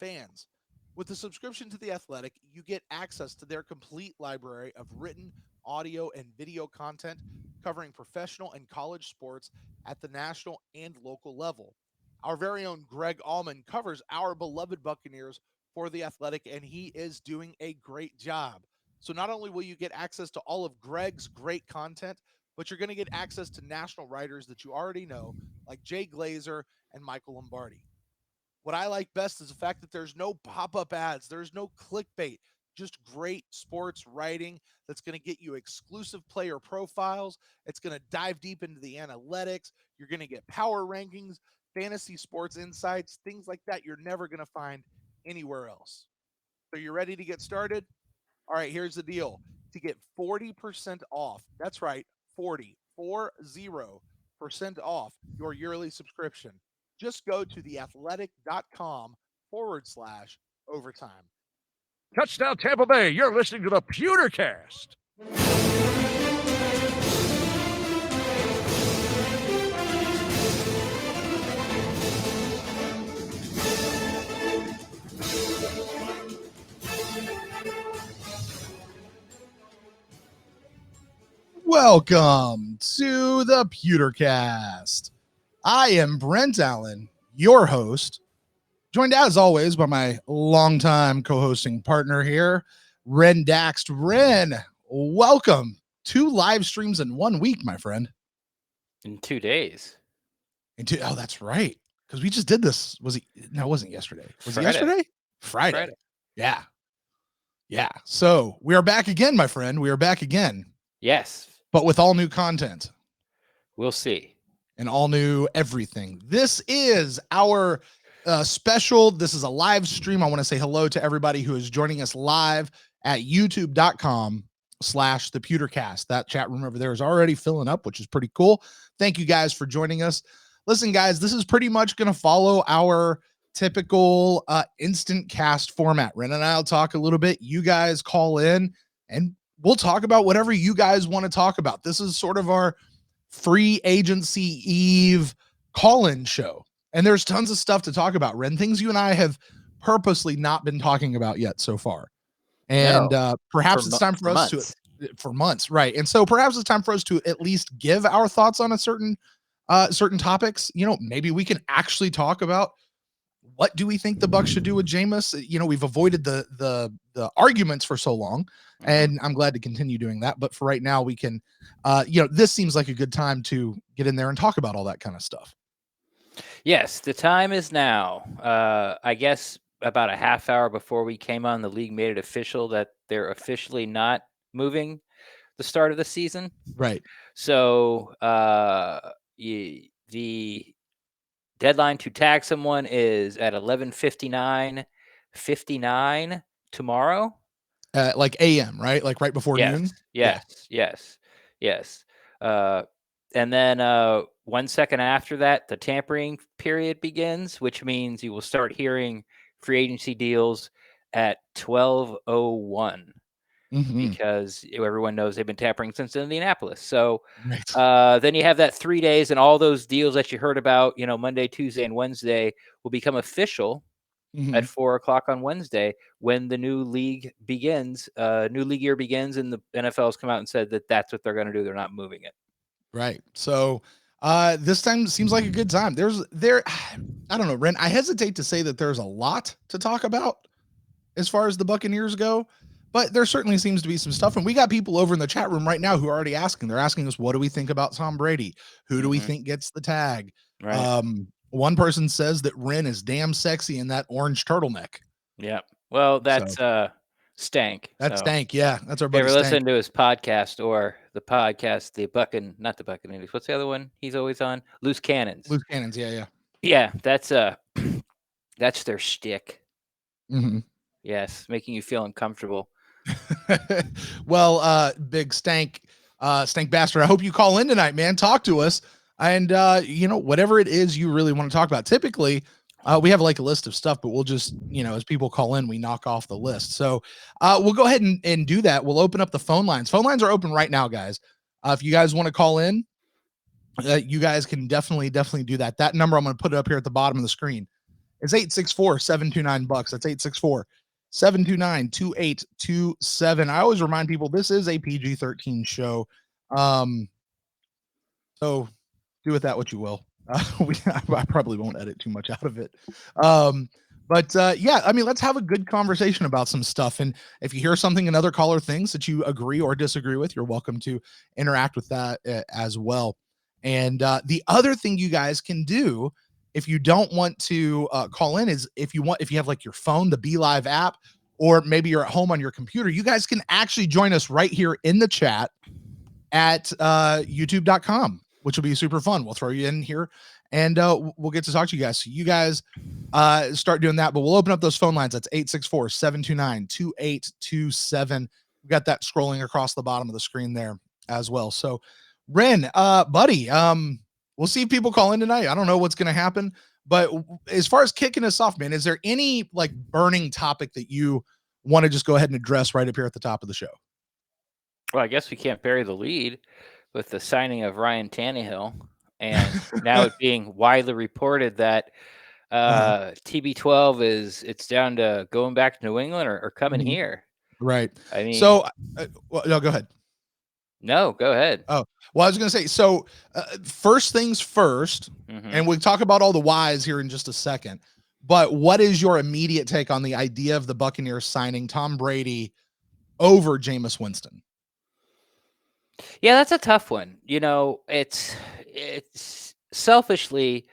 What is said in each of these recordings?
fans. With the subscription to The Athletic, you get access to their complete library of written, audio, and video content covering professional and college sports at the national and local level. Our very own Greg Allman covers our beloved Buccaneers for The Athletic, and he is doing a great job. So not only will you get access to all of Greg's great content, but you're going to get access to national writers that you already know, like Jay Glazer and Michael Lombardi. What I like best is the fact that there's no pop-up ads, there's no clickbait, just great sports writing that's going to get you exclusive player profiles. It's going to dive deep into the analytics. You're going to get power rankings, fantasy sports insights, things like that you're never going to find anywhere else. So you're ready to get started? All right, here's the deal. To get 40% off, that's right, 40% off your yearly subscription, just go to theathletic.com/overtime. Touchdown Tampa Bay. You're listening to the Pewtercast. Welcome to the Pewtercast. I am Brent Allen, your host, joined as always by my longtime co-hosting partner here, Ren Daxt. Ren, welcome. 2 live streams in 1 week, my friend. In 2 days. Oh, that's right. Because we just did this. No, it wasn't yesterday. Was it yesterday? Friday. Yeah. So we are back again, my friend. We are back again. Yes. But with all new content. We'll see. And all new everything. This is our special. This is a live stream. I want to say hello to everybody who is joining us live at youtube.com/thepewtercast. That chat room over there is already filling up, which is pretty cool. Thank you guys for joining us. Listen, guys, this is pretty much going to follow our typical instant cast format. Ren and I'll talk a little bit. You guys call in and we'll talk about whatever you guys want to talk about. This is sort of our free agency eve call-in show. And there's tons of stuff to talk about, Ren. Things you and I have purposely not been talking about yet so far. And perhaps it's time for us months. for months, right? And so perhaps it's time for us to at least give our thoughts on a certain topics. You know, maybe we can actually talk about what do we think the Bucs should do with Jameis. You know, we've avoided the arguments for so long, and I'm glad to continue doing that. But for right now, we can, this seems like a good time to get in there and talk about all that kind of stuff. Yes, the time is now. I guess about a half hour before we came on, the league made it official that they're officially not moving the start of the season. Right. So the deadline to tag someone is at 11:59 tomorrow. Like AM, right? Like right before noon? Yes. And then 1 second after that, the tampering period begins, which means you will start hearing free agency deals at 12:01 because everyone knows they've been tampering since Indianapolis. So then you have that 3 days, and all those deals that you heard about, Monday, Tuesday, and Wednesday will become official at 4:00 on Wednesday when the new league begins. New league year begins, and the NFL has come out and said that that's what they're going to do. They're not moving it. Right. So this time seems like a good time. I don't know, Ren. I hesitate to say that there's a lot to talk about as far as the Buccaneers go, but there certainly seems to be some stuff. And we got people over in the chat room right now who are already asking. They're asking us, what do we think about Tom Brady? Who do we think gets the tag? Right. One person says that Ren is damn sexy in that orange turtleneck. Yeah. Well, that's Stank. That's Stank. Yeah. That's our buddy. Ever listen to his podcast or the podcast, not the Buccaneers. What's the other one he's always on? Loose Cannons. Loose Cannons. Yeah. Yeah. That's their shtick. Mm-hmm. Yes. Making you feel uncomfortable. Well, big Stank bastard. I hope you call in tonight, man. Talk to us. And, whatever it is you really want to talk about. Typically, we have like a list of stuff, but we'll just, as people call in, we knock off the list. So we'll go ahead and do that. We'll open up the phone lines. Phone lines are open right now, guys. If you guys want to call in, you guys can definitely do that. That number, I'm going to put it up here at the bottom of the screen. It's 864-729-BUCKS. That's 864-729-2827. I always remind people this is a PG-13 show. So do with that what you will. I probably won't edit too much out of it. But yeah, I mean, let's have a good conversation about some stuff. And if you hear something another caller thinks that you agree or disagree with, you're welcome to interact with that as well. And the other thing you guys can do if you don't want to call in is if you have like your phone, the Be Live app, or maybe you're at home on your computer, you guys can actually join us right here in the chat at youtube.com, which will be super fun. We'll throw you in here and we'll get to talk to you guys. So you guys start doing that, but we'll open up those phone lines. That's 864-729-2827. We've got that scrolling across the bottom of the screen there as well. So Ren, buddy, we'll see if people call in tonight. I don't know what's going to happen, but as far as kicking us off, man, is there any like burning topic that you want to just go ahead and address right up here at the top of the show? Well, I guess we can't bury the lead with the signing of Ryan Tannehill, and now it being widely reported that TB12 it's down to going back to New England or coming here. Right. I mean, so well, no, go ahead. No, go ahead. Oh, well, I was going to say, so first things first, and we'll talk about all the whys here in just a second, but what is your immediate take on the idea of the Buccaneers signing Tom Brady over Jameis Winston? Yeah, that's a tough one. You know, it's selfishly,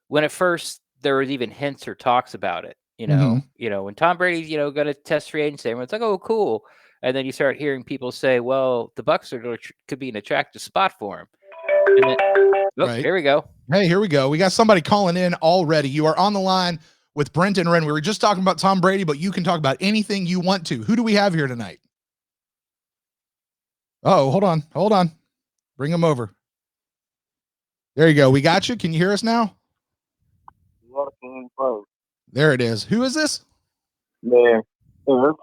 when at first there was even hints or talks about it, you know, when Tom Brady's, going to test free agency, everyone's like, oh, cool. And then you start hearing people say, well, the Bucs could be an attractive spot for him. And then, right. Here we go. Hey, here we go. We got somebody calling in already. You are on the line with Brent and Ren. We were just talking about Tom Brady, but you can talk about anything you want to. Who do we have here tonight? Oh, hold on. Bring him over. There you go. We got you. Can you hear us now? There it is. Who is this? Yeah. Eric.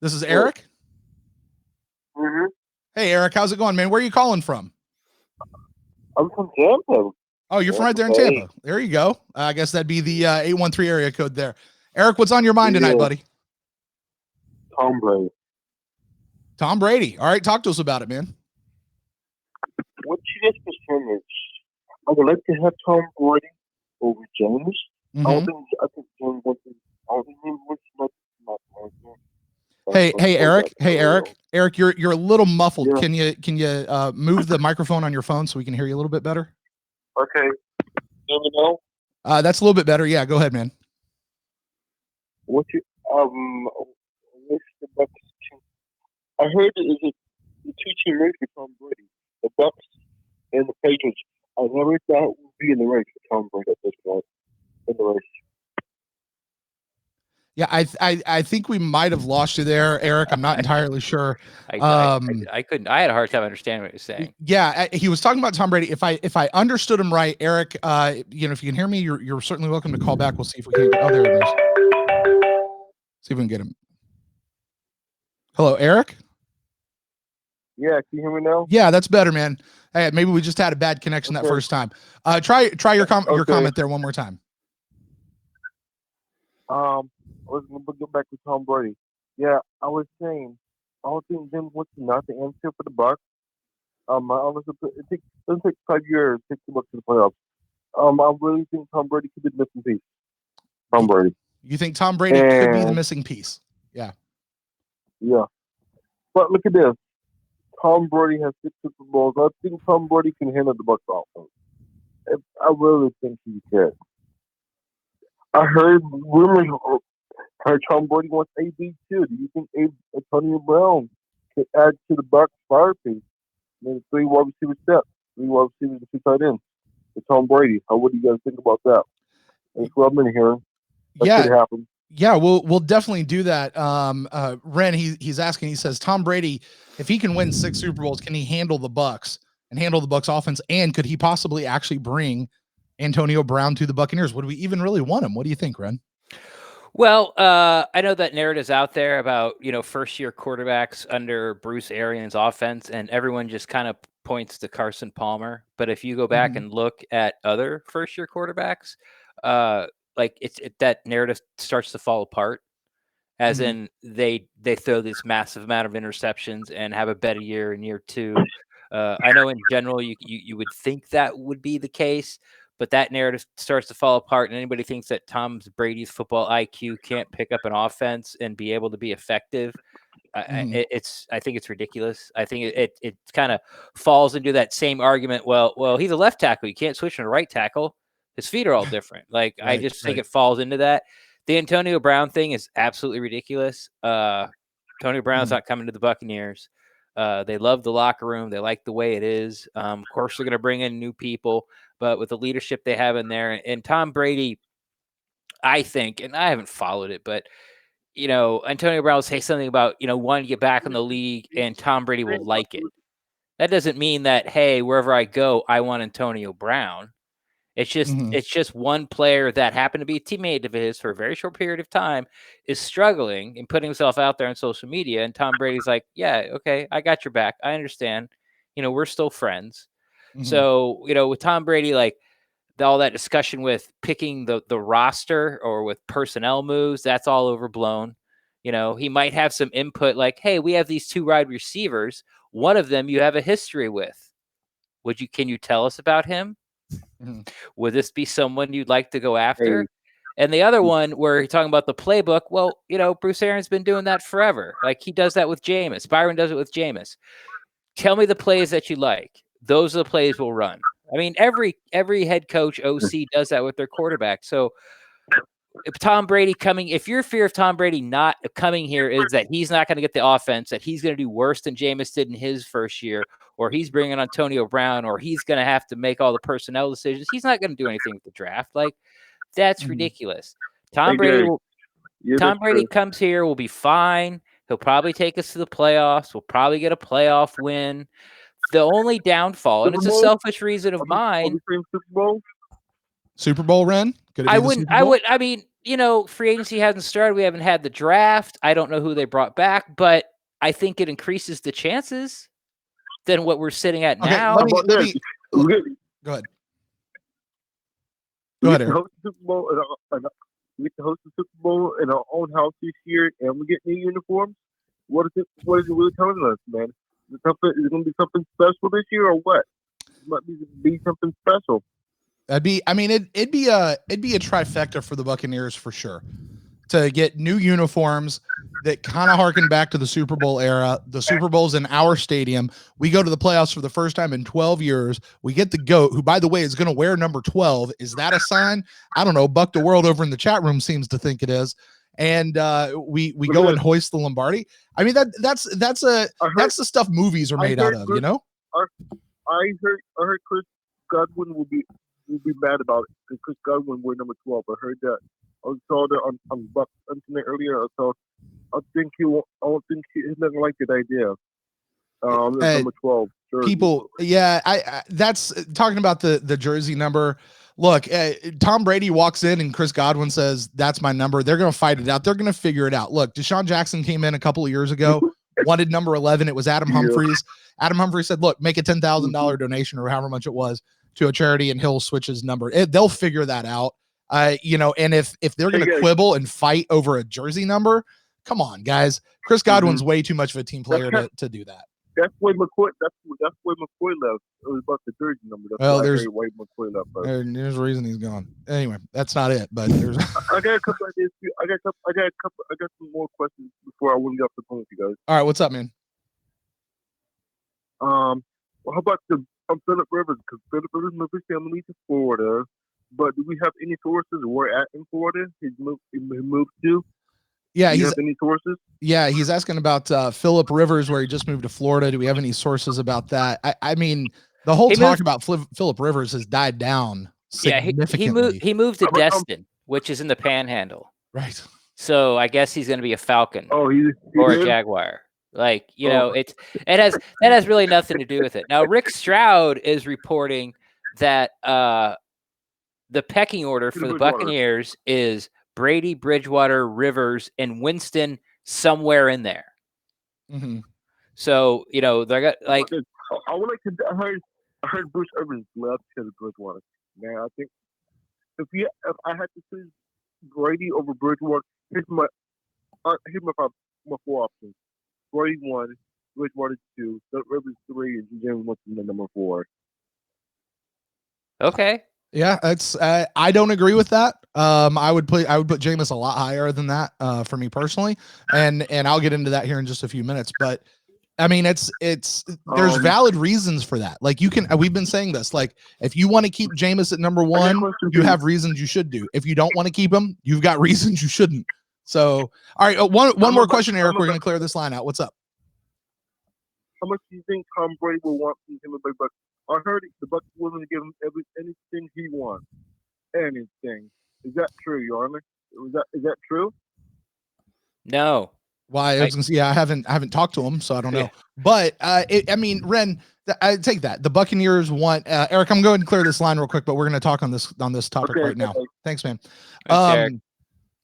This is Eric? Mm-hmm. Hey, Eric. How's it going, man? Where are you calling from? I'm from Tampa. Oh, you're from right there in Tampa. There you go. I guess that'd be the 813 area code there. Eric, what's on your mind tonight, buddy? Tom Brady. Tom Brady. All right, talk to us about it, man. What's your percentage? I would like to have Tom Brady over James. I think James Winston. Hey, Eric. Hey, Eric. Eric, you're a little muffled. Yeah. Can you move the microphone on your phone so we can hear you a little bit better? Okay. Hear me now? That's a little bit better. Yeah, go ahead, man. What you I heard it is the two-team race for Tom Brady, the Bucs and the Patriots. I never thought it would be in the race for Tom Brady at this point in the race. Yeah, I think we might have lost you there, Eric. I'm not entirely sure. I couldn't. I had a hard time understanding what you're saying. Yeah, he was talking about Tom Brady. If I understood him right, Eric, if you can hear me, you're certainly welcome to call back. We'll see if we can. Oh, there it is. See if we can get him. Hello, Eric. Yeah, can you hear me now? Yeah, that's better, man. Hey, maybe we just had a bad connection that first time. Try your comment there one more time. Let's go back to Tom Brady. Yeah, I was saying, I don't think James Winston not the answer for the Bucs. It doesn't take 5 years to take the Bucs to the playoffs. I really think Tom Brady could be the missing piece. Tom Brady. You think Tom Brady could be the missing piece? Yeah. Yeah. But look at this. Tom Brady has 6 Super Bowls. I think Tom Brady can handle the Bucs offense. I really think he can. I heard rumors. Tom Brady wants AB too. Do you think Antonio Brown could add to the Bucs fire piece? Maybe 3 wide receiver steps, 3 wide receivers, and 2 tight ends. For Tom Brady, what do you guys think about that? That's what I'm in here. That could happen. Yeah, we'll definitely do that. Ren, he's asking. He says Tom Brady, if he can win 6 Super Bowls, can he handle the Bucs and handle the Bucs offense? And could he possibly actually bring Antonio Brown to the Buccaneers? Would we even really want him? What do you think, Ren? Well, I know that narrative's out there about, first-year quarterbacks under Bruce Arians' offense, and everyone just kind of points to Carson Palmer. But if you go back and look at other first-year quarterbacks, like that narrative starts to fall apart. As in they throw this massive amount of interceptions and have a better year in year 2. I know in general you would think that would be the case, but that narrative starts to fall apart, and anybody thinks that Tom Brady's football IQ can't pick up an offense and be able to be effective. I think it's ridiculous. I think it kind of falls into that same argument. Well, he's a left tackle. You can't switch to a right tackle. His feet are all different. Like I just think it falls into that. The Antonio Brown thing is absolutely ridiculous. Antonio Brown's not coming to the Buccaneers. They love the locker room. They like the way it is. Of course, they're going to bring in new people, but with the leadership they have in there, and Tom Brady, I think, and I haven't followed it, but Antonio Brown will say something about, wanting to get back in the league, and Tom Brady will like it. That doesn't mean that, hey, wherever I go, I want Antonio Brown. It's just one player that happened to be a teammate of his for a very short period of time is struggling and putting himself out there on social media. And Tom Brady's like, yeah, okay, I got your back. I understand. We're still friends. So, with Tom Brady, like all that discussion with picking the roster or with personnel moves, that's all overblown. He might have some input like, hey, we have these 2 wide receivers. One of them you have a history with. Can you tell us about him? Would this be someone you'd like to go after? And the other one where you're talking about the playbook, well, Bruce Arians been doing that forever. Like he does that with Jameis. Byron does it with Jameis. Tell me the plays that you like. Those are the plays we'll run. I mean, every head coach OC does that with their quarterback. So if your fear of Tom Brady not coming here is that he's not going to get the offense, that he's going to do worse than Jameis did in his first year, or he's bringing Antonio Brown, or he's going to have to make all the personnel decisions, he's not going to do anything with the draft. Like that's ridiculous. Tom Brady comes here, will be fine. He'll probably take us to the playoffs. We'll probably get a playoff win. The only downfall, and it's a selfish reason of mine. Super Bowl, Ren? I mean, free agency hasn't started. We haven't had the draft. I don't know who they brought back, but I think it increases the chances than what we're sitting at now. Let me go ahead. Go ahead, Eric. We get to host the Super Bowl in our own house this year, and we get new uniforms. What is it really telling us, man? Is it going to be something special this year, or what? It might be something special. It'd be a trifecta for the Buccaneers for sure. To get new uniforms that kind of harken back to the Super Bowl era. The Super Bowl's in our stadium. We go to the playoffs for the first time in 12 years. We get the GOAT, who, by the way, is going to wear number 12. Is that a sign? I don't know. Buck the World over in the chat room seems to think it is. And we go and hoist the Lombardi. I mean, that's the stuff movies are made out of, I heard Chris Godwin will be mad about it because Chris Godwin wore number 12. I heard that. I saw that on Buck's internet earlier. I don't think he's not like that idea. Number 12. Jersey. People, yeah, I that's talking about the jersey number. Look, Tom Brady walks in and Chris Godwin says, "That's my number." They're going to fight it out. They're going to figure it out. Look, Deshaun Jackson came in a couple of years ago, wanted number 11. It was Adam Humphries. Adam Humphries said, "Look, make a $10,000 donation or however much it was to a charity, and he'll switch his number." They'll figure that out. And if they're going to quibble and fight over a jersey number, come on, guys. Chris Godwin's way too much of a team player to do that. That's why McCoy. That's why McCoy left. It was about the jersey number. There's McCoy left. There's a reason he's gone. Anyway, that's not it. But there's. I got a couple ideas. I got some more questions before I wouldn't get off the phone with you guys. All right, what's up, man? Well, how about Philip Rivers? Because Philip Rivers moved his family to Florida. But do we have any sources where at in Florida he moved to? Yeah, do you have any sources? Yeah, he's asking about Philip Rivers, where he just moved to Florida. Do we have any sources about that? I mean, the whole talk about Philip Rivers has died down significantly. He moved to Destin, which is in the Panhandle. Right. So I guess he's going to be a Falcon or a Jaguar. Like, that has really nothing to do with it. Now, Rick Stroud is reporting that the pecking order for the Buccaneers is Brady, Bridgewater, Rivers, and Winston somewhere in there. Mm-hmm. So, they got like. I would like to. I heard Bruce Irvin left to Bridgewater. Man, I think if I had to choose Brady over Bridgewater, here's my four options. Brady 1, Bridgewater 2, Rivers 3, and Jameis Winston the number 4. Okay. Yeah, it's I don't agree with that. I would put Jameis a lot higher than that for me personally, and I'll get into that here in just a few minutes. But I mean, it's there's valid reasons for that. Like we've been saying this. Like if you want to keep Jameis at number 1, you have reasons you should do. If you don't want to keep him, you've got reasons you shouldn't. So, all right, one more question, Eric. We're gonna clear this line out. What's up? How much do you think Tom Brady will want from him? But I heard the Bucs willing to give him anything he wants. Anything. Is that true, Your Honor? Is that true? No. Why? I haven't talked to him, so I don't know. But I mean, Ren, I take that. The Buccaneers want Eric. I'm going to clear this line real quick, but we're going to talk on this topic right now. Thanks, man.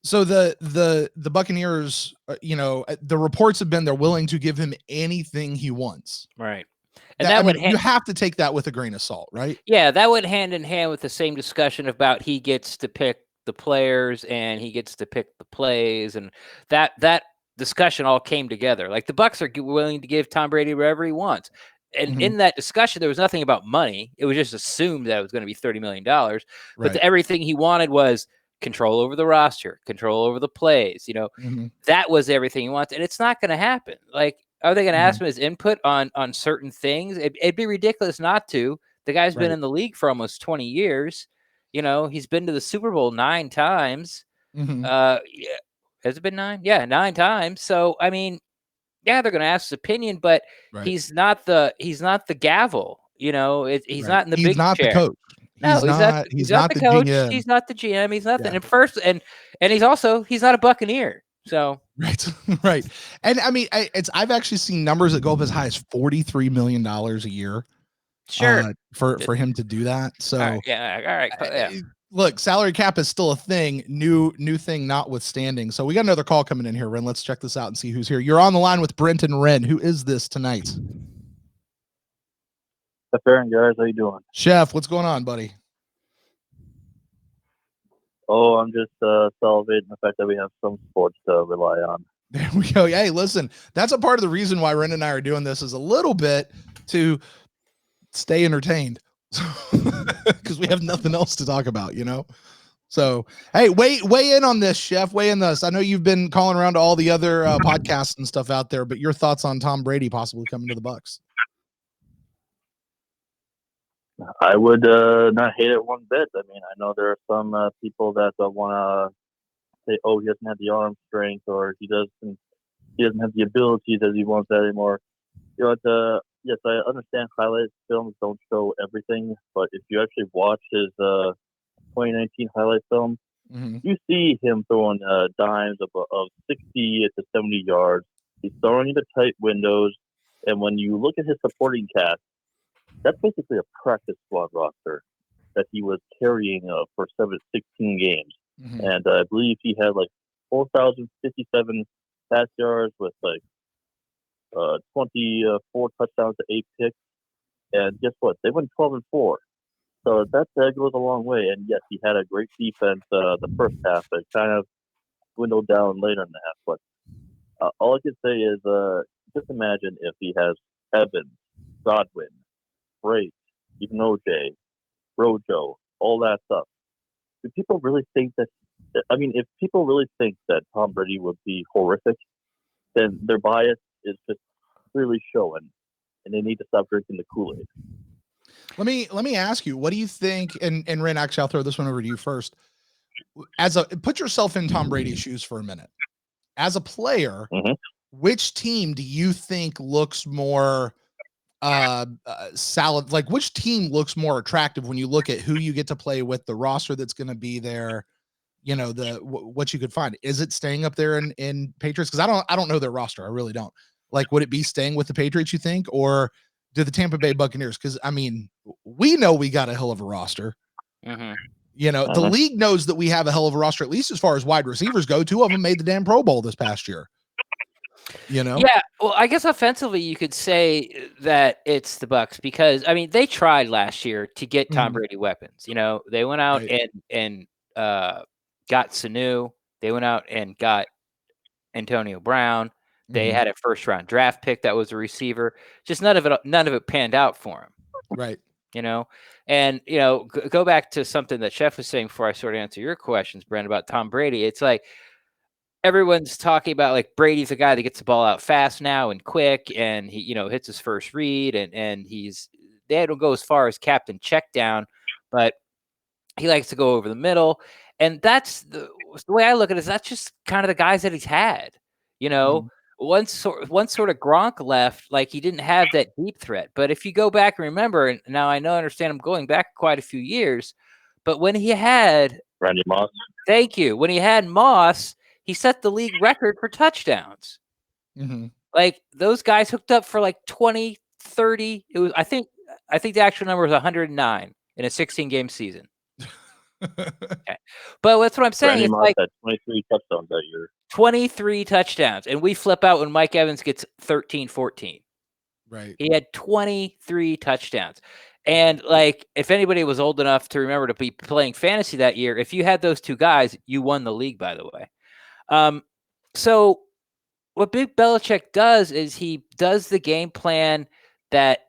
So the Buccaneers, the reports have been they're willing to give him anything he wants. Right. And you have to take that with a grain of salt, right? Yeah, that went hand in hand with the same discussion about he gets to pick the players and he gets to pick the plays, and that discussion all came together. Like the Bucs are willing to give Tom Brady whatever he wants. And in that discussion, there was nothing about money. It was just assumed that it was going to be $30 million. But everything he wanted was control over the roster, control over the plays. That was everything he wants. And it's not going to happen. Like, are they going to ask him his input on certain things? It'd be ridiculous not to. The guy's been in the league for almost 20 years. He's been to the Super Bowl 9 times. Has it been 9? Yeah, 9 times. So, I mean, yeah, they're going to ask his opinion, but he's not the gavel. He's not in the big chair. The coach. No, he's not the coach. GM. He's not the GM. He's nothing. And and he's not a Buccaneer. So right. And I mean, I've actually seen numbers that go up as high as $43 million a year. Sure. For him to do that. So all right. Yeah. Look, salary cap is still a thing, new thing notwithstanding. So we got another call coming in here, Ren. Let's check this out and see who's here. You're on the line with Brent and Ren. Who is this tonight? Aaron, guys, how you doing? Chef, what's going on, buddy? Oh, I'm just celebrating the fact that we have some sports to rely on. There we go. Hey, listen, that's a part of the reason why Ren and I are doing this is a little bit to stay entertained. Because we have nothing else to talk about, So, hey, weigh in on this, Chef. Weigh in this. I know you've been calling around to all the other podcasts and stuff out there, but your thoughts on Tom Brady possibly coming to the Bucs? I would not hate it one bit. I mean, I know there are some people that want to say, "Oh, he doesn't have the arm strength, or he doesn't have the ability that he wants anymore." Yes, I understand highlight films don't show everything, but if you actually watch his 2019 highlight film, you see him throwing dimes of 60 to 70 yards. He's throwing into tight windows, and when you look at his supporting cast, that's basically a practice squad roster that he was carrying for 16 games. And I believe he had like 4,057 pass yards with like 24 touchdowns to 8 picks. And guess what? They went 12-4. So that goes a long way. And yes, he had a great defense the first half. It kind of dwindled down later in the half. But all I can say is just imagine if he has Evans, Godwin, Brate, even OJ, Rojo, all that stuff. Do people really think that? I mean, if people really think that Tom Brady would be horrific, then their bias is just really showing, and they need to stop drinking the Kool-Aid. Let me ask you, what do you think? And Ren, actually, I'll throw this one over to you first. Put yourself in Tom Brady's shoes for a minute. As a player, which team do you think looks more salad? Like, which team looks more attractive when you look at who you get to play with, the roster that's going to be there? What you could find. Is it staying up there in Patriots? Because I don't know their roster. I really don't. Like, would it be staying with the Patriots, you think, or do the Tampa Bay Buccaneers? Because I mean, we know we got a hell of a roster. The league knows that we have a hell of a roster, at least as far as wide receivers go. 2 of them made the damn Pro Bowl this past year. You know? Yeah, well, I guess offensively you could say that it's the Bucks because I mean they tried last year to get Tom Mhm. Brady weapons. You know, they went out Right. and got Sanu. They went out and got Antonio Brown. They Mhm. had a first round draft pick that was a receiver. Just none of it panned out for him. Right. You know, and go back to something that Chef was saying before I sort of answer your questions, Brent, about Tom Brady. It's like everyone's talking about like Brady's a guy that gets the ball out fast now and quick, and he hits his first read, and they don't go as far as captain check down, but he likes to go over the middle, and that's the way I look at it. Is that's just kind of the guys that he's had, you know. Mhm. Once sort of Gronk left, like he didn't have that deep threat. But if you go back and remember, and now I understand I'm going back quite a few years, but when he had Randy Moss. Thank you. When he had Moss, he set the league record for touchdowns. Mhm. Like those guys hooked up for like 20, 30. It was I think the actual number was 109 in a 16-game season. Okay. But that's what I'm saying. Randy It's Moss like had 23 touchdowns that year. 23 touchdowns. And we flip out when Mike Evans gets 13, 14. Right. He had 23 touchdowns. And like if anybody was old enough to remember to be playing fantasy that year, if you had those two guys, you won the league, by the way. So what Big Belichick does is he does the game plan that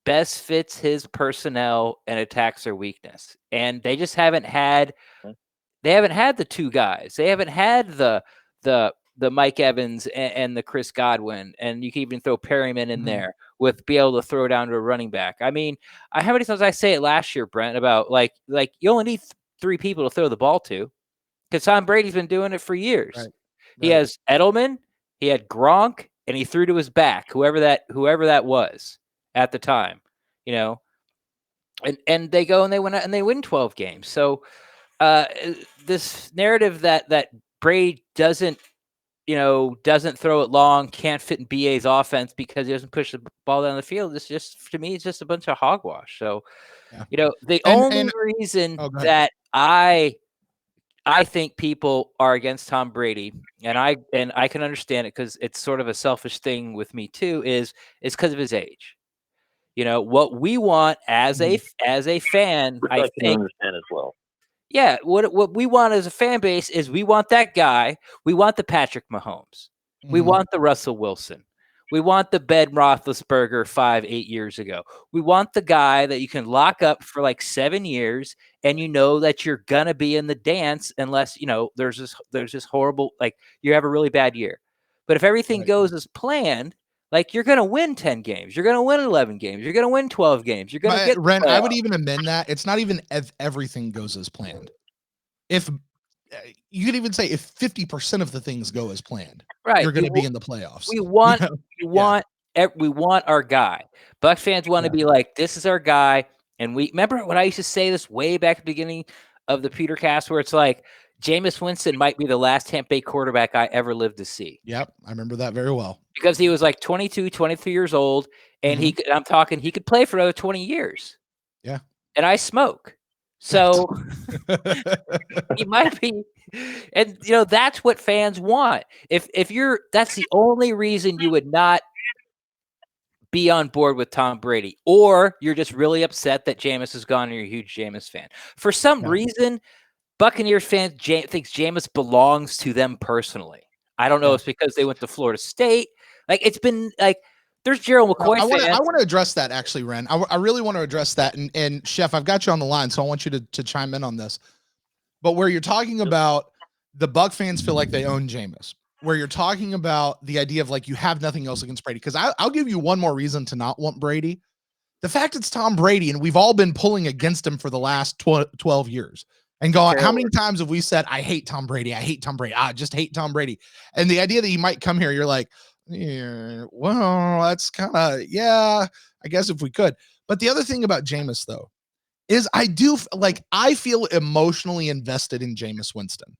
best fits his personnel and attacks their weakness. And they just haven't had the two guys. They haven't had the Mike Evans and the Chris Godwin, and you can even throw Perryman in Mhm. there with be able to throw down to a running back. I mean, how many times I say it last year, Brent, about like you only need three people to throw the ball to, because Tom Brady's been doing it for years. Right. He Right. has Edelman, he had Gronk, and he threw to his back, whoever that was at the time, you know. And they go and they win and they win 12 games. So uh, this narrative that Brady doesn't throw it long, can't fit in BA's offense because he doesn't push the ball down the field. It's just, to me, it's just a bunch of hogwash. So, Yeah. The And only reason oh, go ahead. that I think people are against Tom Brady, and I can understand it because it's sort of a selfish thing with me too, is because of his age. What we want as Mhm. a fan, Which I I can think, understand as well. yeah, what we want as a fan base is we want that guy. We want the Patrick Mahomes. We Mhm. want the Russell Wilson. We want the Ben Roethlisberger 5-8 years ago. We want the guy that you can lock up for like 7 years, and you know that you're gonna be in the dance unless there's this horrible, like, you have a really bad year. But if everything Right. goes as planned, like, you're gonna win 10 games, you're gonna win 11 games, you're gonna win 12 games, you're gonna But get the Ren, I would playoffs. even amend that. It's not even if everything goes as planned. If you could even say if 50% of the things go as planned, Right. you're going to be in the playoffs. We You want know? we Yeah. want we want our guy. Buck fans want to Yeah. be like, this is our guy. And we remember when I used to say this way back at the beginning of the Peter cast, where it's like Jameis Winston might be the last Tampa Bay quarterback I ever lived to see, Yep. I remember that very well. because he was like 22, 23 years old, and Mhm. he could play for another 20 years. Yeah. And I smoke. So he might be, and that's what fans want. If you're, that's the only reason you would not be on board with Tom Brady, or you're just really upset that Jameis is gone and you're a huge Jameis fan. For some Yeah. reason, Buccaneers fans thinks Jameis belongs to them personally. I don't know. Yeah. It's because they went to Florida State. Like, it's been like, there's Gerald Now, McCoy I fans. want to address that actually, Ren. I really want to address that. And Chef, I've got you on the line, so I want you to chime in on this. But where you're talking about the Buck fans feel like they own Jameis, where you're talking about the idea of like you have nothing else against Brady. Because I'll give you one more reason to not want Brady. The fact it's Tom Brady, and we've all been pulling against him for the last 12 years. And going, how many times have we said, I hate Tom Brady? I hate Tom Brady. I just hate Tom Brady. And the idea that he might come here, you're like, yeah, well, that's kind of, yeah, I guess if we could. But the other thing about Jameis, though, is I feel emotionally invested in Jameis Winston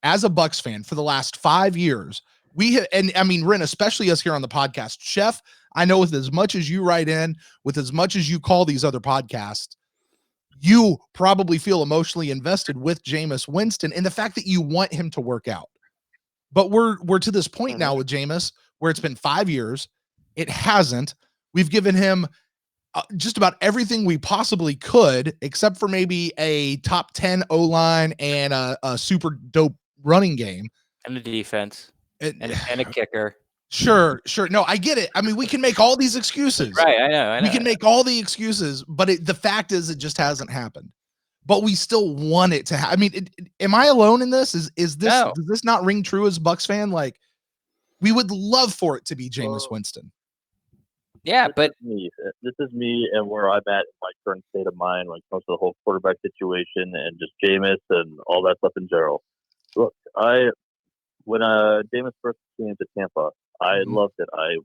as a Bucks fan for the last 5 years. And I mean, Ren, especially us here on the podcast, Chef, I know with as much as you write in, with as much as you call these other podcasts, you probably feel emotionally invested with Jameis Winston and the fact that you want him to work out. But we're to this point now with Jameis where it's been 5 years. It hasn't. We've given him just about everything we possibly could, except for maybe a top 10 O-line and a super dope running game. And a defense. And a kicker. Sure. No, I get it. I mean, we can make all these excuses. Right, I know. We can make all the excuses, but the fact is it just hasn't happened. But we still want it to happen. I mean, am I alone in this? Is this No. Does this not ring true as a Bucs fan? Like, we would love for it to be Jameis Winston. Yeah, but this is me and where I'm at in my current state of mind when it comes to the whole quarterback situation and just Jameis and all that stuff in general. Look, when Jameis first came to Tampa, I loved it. I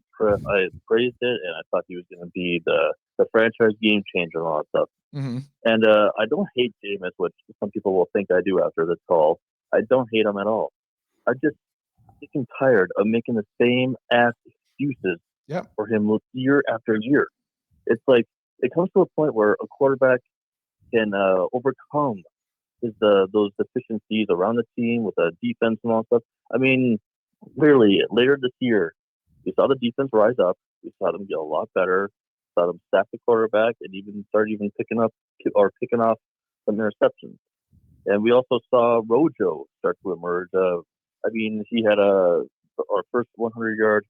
praised it, and I thought he was going to be the franchise game changer and all that stuff. And I don't hate Jameis, which some people will think I do after this call. I don't hate him at all. I'm just getting tired of making the same ass excuses for him year after year. It's like it comes to a point where a quarterback can overcome those deficiencies around the team with the defense and all that stuff. I mean, clearly, later this year, we saw the defense rise up. We saw them get a lot better. Saw them stack the quarterback and even start picking off some interceptions. And we also saw Rojo start to emerge. I mean, he had our first 100-yard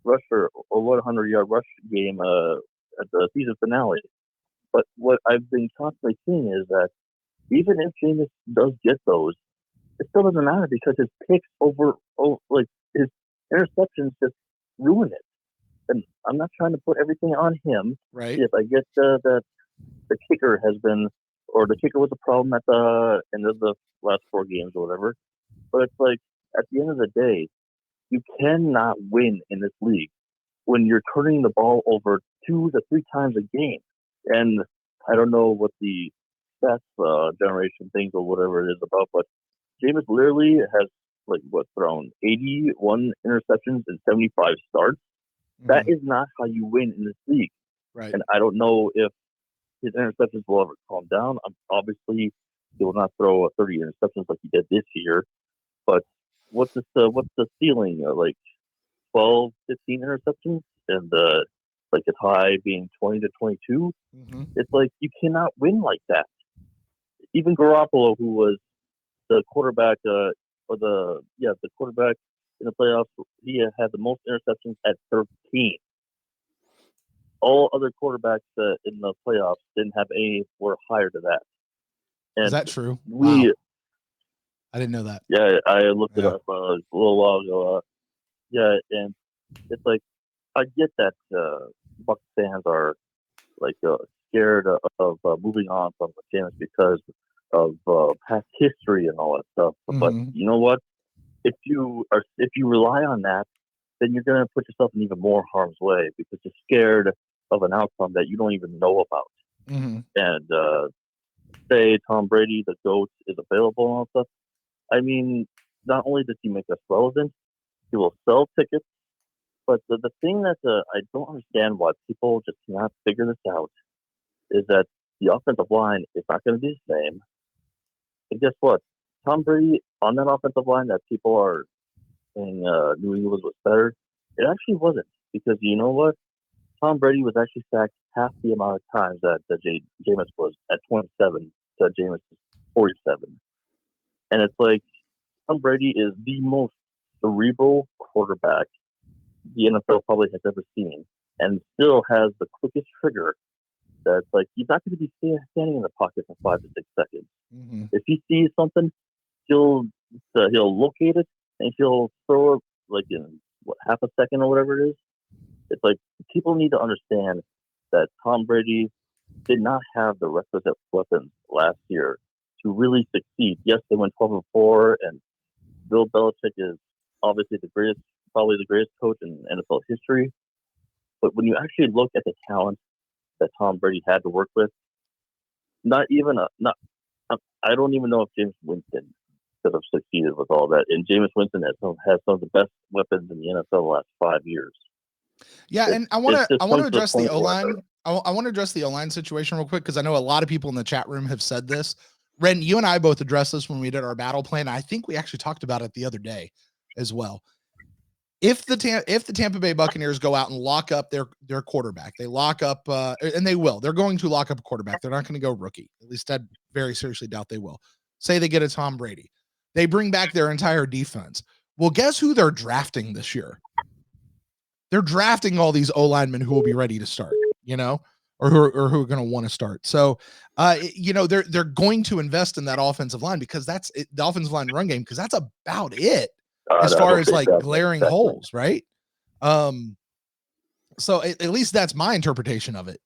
rusher or 100-yard rush game at the season finale. But what I've been constantly seeing is that even if Jameis does get those, it still doesn't matter because his picks his interceptions just ruin it. And I'm not trying to put everything on him. Right. If I get that the kicker has been, or the kicker was a problem at the end of the last 4 games or whatever. But it's like, at the end of the day, you cannot win in this league when you're turning the ball over 2 to 3 times a game. And I don't know what the stats generation things or whatever it is about, but Jameis literally has thrown 81 interceptions in 75 starts. That is not how you win in this league. Right. And I don't know if his interceptions will ever calm down. Obviously, he will not throw 30 interceptions like he did this year. But what's the ceiling? 12, 15 interceptions, and his high being 20 to 22. It's like you cannot win like that. Even Garoppolo, who was the quarterback, the quarterback in the playoffs, he had the most interceptions at 13. All other quarterbacks in the playoffs didn't have any, were higher to that. And is that true? Wow. I didn't know that. Yeah, I looked it up a little while ago. And it's like, I get that Bucs fans are scared of moving on from Jameis because of past history and all that stuff. But you know what? If you rely on that, then you're going to put yourself in even more harm's way because you're scared of an outcome that you don't even know about. And say Tom Brady, the GOAT, is available and all stuff. I mean, not only does he make us relevant, he will sell tickets. But the thing that I don't understand why people just cannot figure this out is that the offensive line is not going to be the same. And guess what? Tom Brady on that offensive line that people are saying New England was better, it actually wasn't. Because you know what? Tom Brady was actually sacked half the amount of times that Jameis was at 27 to Jameis 47. And it's like Tom Brady is the most cerebral quarterback the NFL probably has ever seen, and still has the quickest trigger. That's like he's not going to be standing in the pocket for 5 to 6 seconds. If he sees something, he'll locate it and he'll throw it in half a second or whatever it is. It's like people need to understand that Tom Brady did not have the requisite weapons last year to really succeed. Yes, they went 12-4, and Bill Belichick is obviously probably the greatest coach in NFL history. But when you actually look at the talent that Tom Brady had to work with, I don't even know if Jameis Winston could have succeeded with all that. And Jameis Winston has some of the best weapons in the NFL the last 5 years. Yeah, and I want to address the O-line. I want to address the O-line situation real quick because I know a lot of people in the chat room have said this. Ren, you and I both addressed this when we did our battle plan. I think we actually talked about it the other day. as well. If the Tampa Bay Buccaneers go out and lock up their quarterback, they lock up, and they will. They're going to lock up a quarterback. They're not going to go rookie. At least I very seriously doubt they will. Say they get a Tom Brady. They bring back their entire defense. Well, guess who they're drafting this year? They're drafting all these O-linemen who will be ready to start, or who are going to want to start. So, they're going to invest in that offensive line because that's it, the offensive line run game, because that's about it as far as like glaring holes, right? So at least that's my interpretation of it.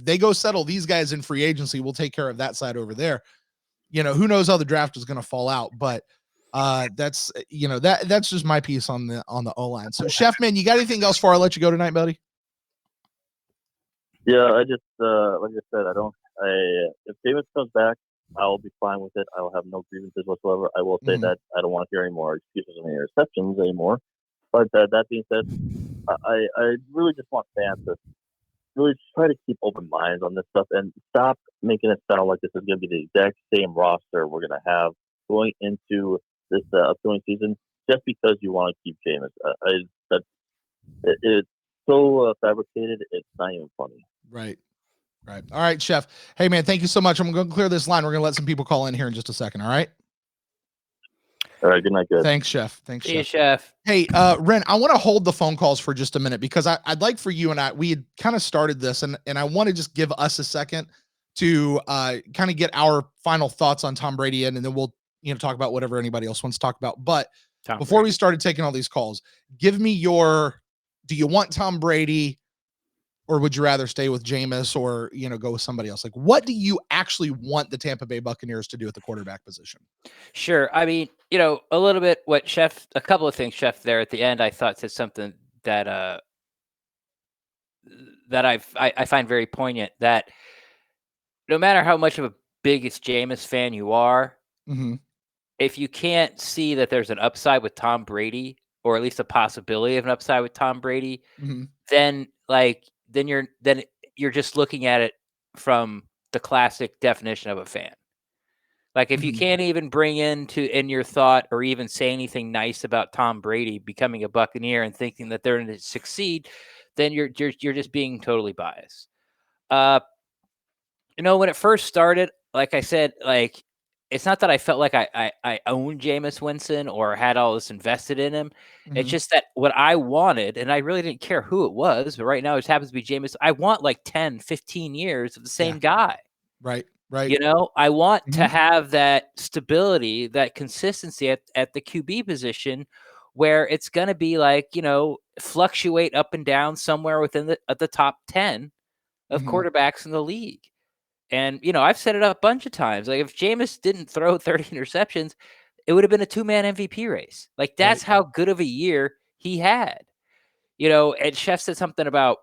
They go settle these guys in free agency. We'll take care of that side over there. Who knows how the draft is going to fall out, but that's that's just my piece on the O-line. So Chef, man, you got anything else before I let you go tonight, buddy? Yeah, I just like I said, if Jameis comes back, I'll be fine with it. I'll have no grievances whatsoever. I will say that I don't want to hear any more excuses and interceptions anymore. But that being said, I really just want fans to really try to keep open minds on this stuff and stop making it sound like this is going to be the exact same roster we're going to have going into this upcoming season just because you want to keep Jameis. It's so fabricated, it's not even funny. Right. All right, Chef. Hey, man, thank you so much. I'm going to clear this line. We're going to let some people call in here in just a second. All right. All right. Good night, guys. Thanks, Chef. See you, Chef. Hey, Ren, I want to hold the phone calls for just a minute because I'd like for you and we had kind of started this and I want to just give us a second to kind of get our final thoughts on Tom Brady in, and then we'll, talk about whatever anybody else wants to talk about. But before we started taking all these calls, give me do you want Tom Brady, or would you rather stay with Jameis, or, go with somebody else? Like, what do you actually want the Tampa Bay Buccaneers to do at the quarterback position? Sure. I mean, a little bit a couple of things, Chef, there at the end, I thought said something that, that I find very poignant, that no matter how much of a biggest Jameis fan you are, if you can't see that there's an upside with Tom Brady, or at least a possibility of an upside with Tom Brady, then you're just looking at it from the classic definition of a fan. Like, if you can't even bring in your thought or even say anything nice about Tom Brady becoming a Buccaneer and thinking that they're going to succeed, then you're just being totally biased. When it first started, like I said, like, it's not that I felt like I owned Jameis Winston or had all this invested in him. It's just that what I wanted, and I really didn't care who it was, but right now it just happens to be Jameis. I want like 10, 15 years of the same guy. Right. I want to have that stability, that consistency at the QB position, where it's going to be like, fluctuate up and down somewhere within the top 10 of quarterbacks in the league. And, I've set it up a bunch of times. Like, if Jameis didn't throw 30 interceptions, it would have been a 2-man MVP race. Like, that's how good of a year he had. And Chef said something about,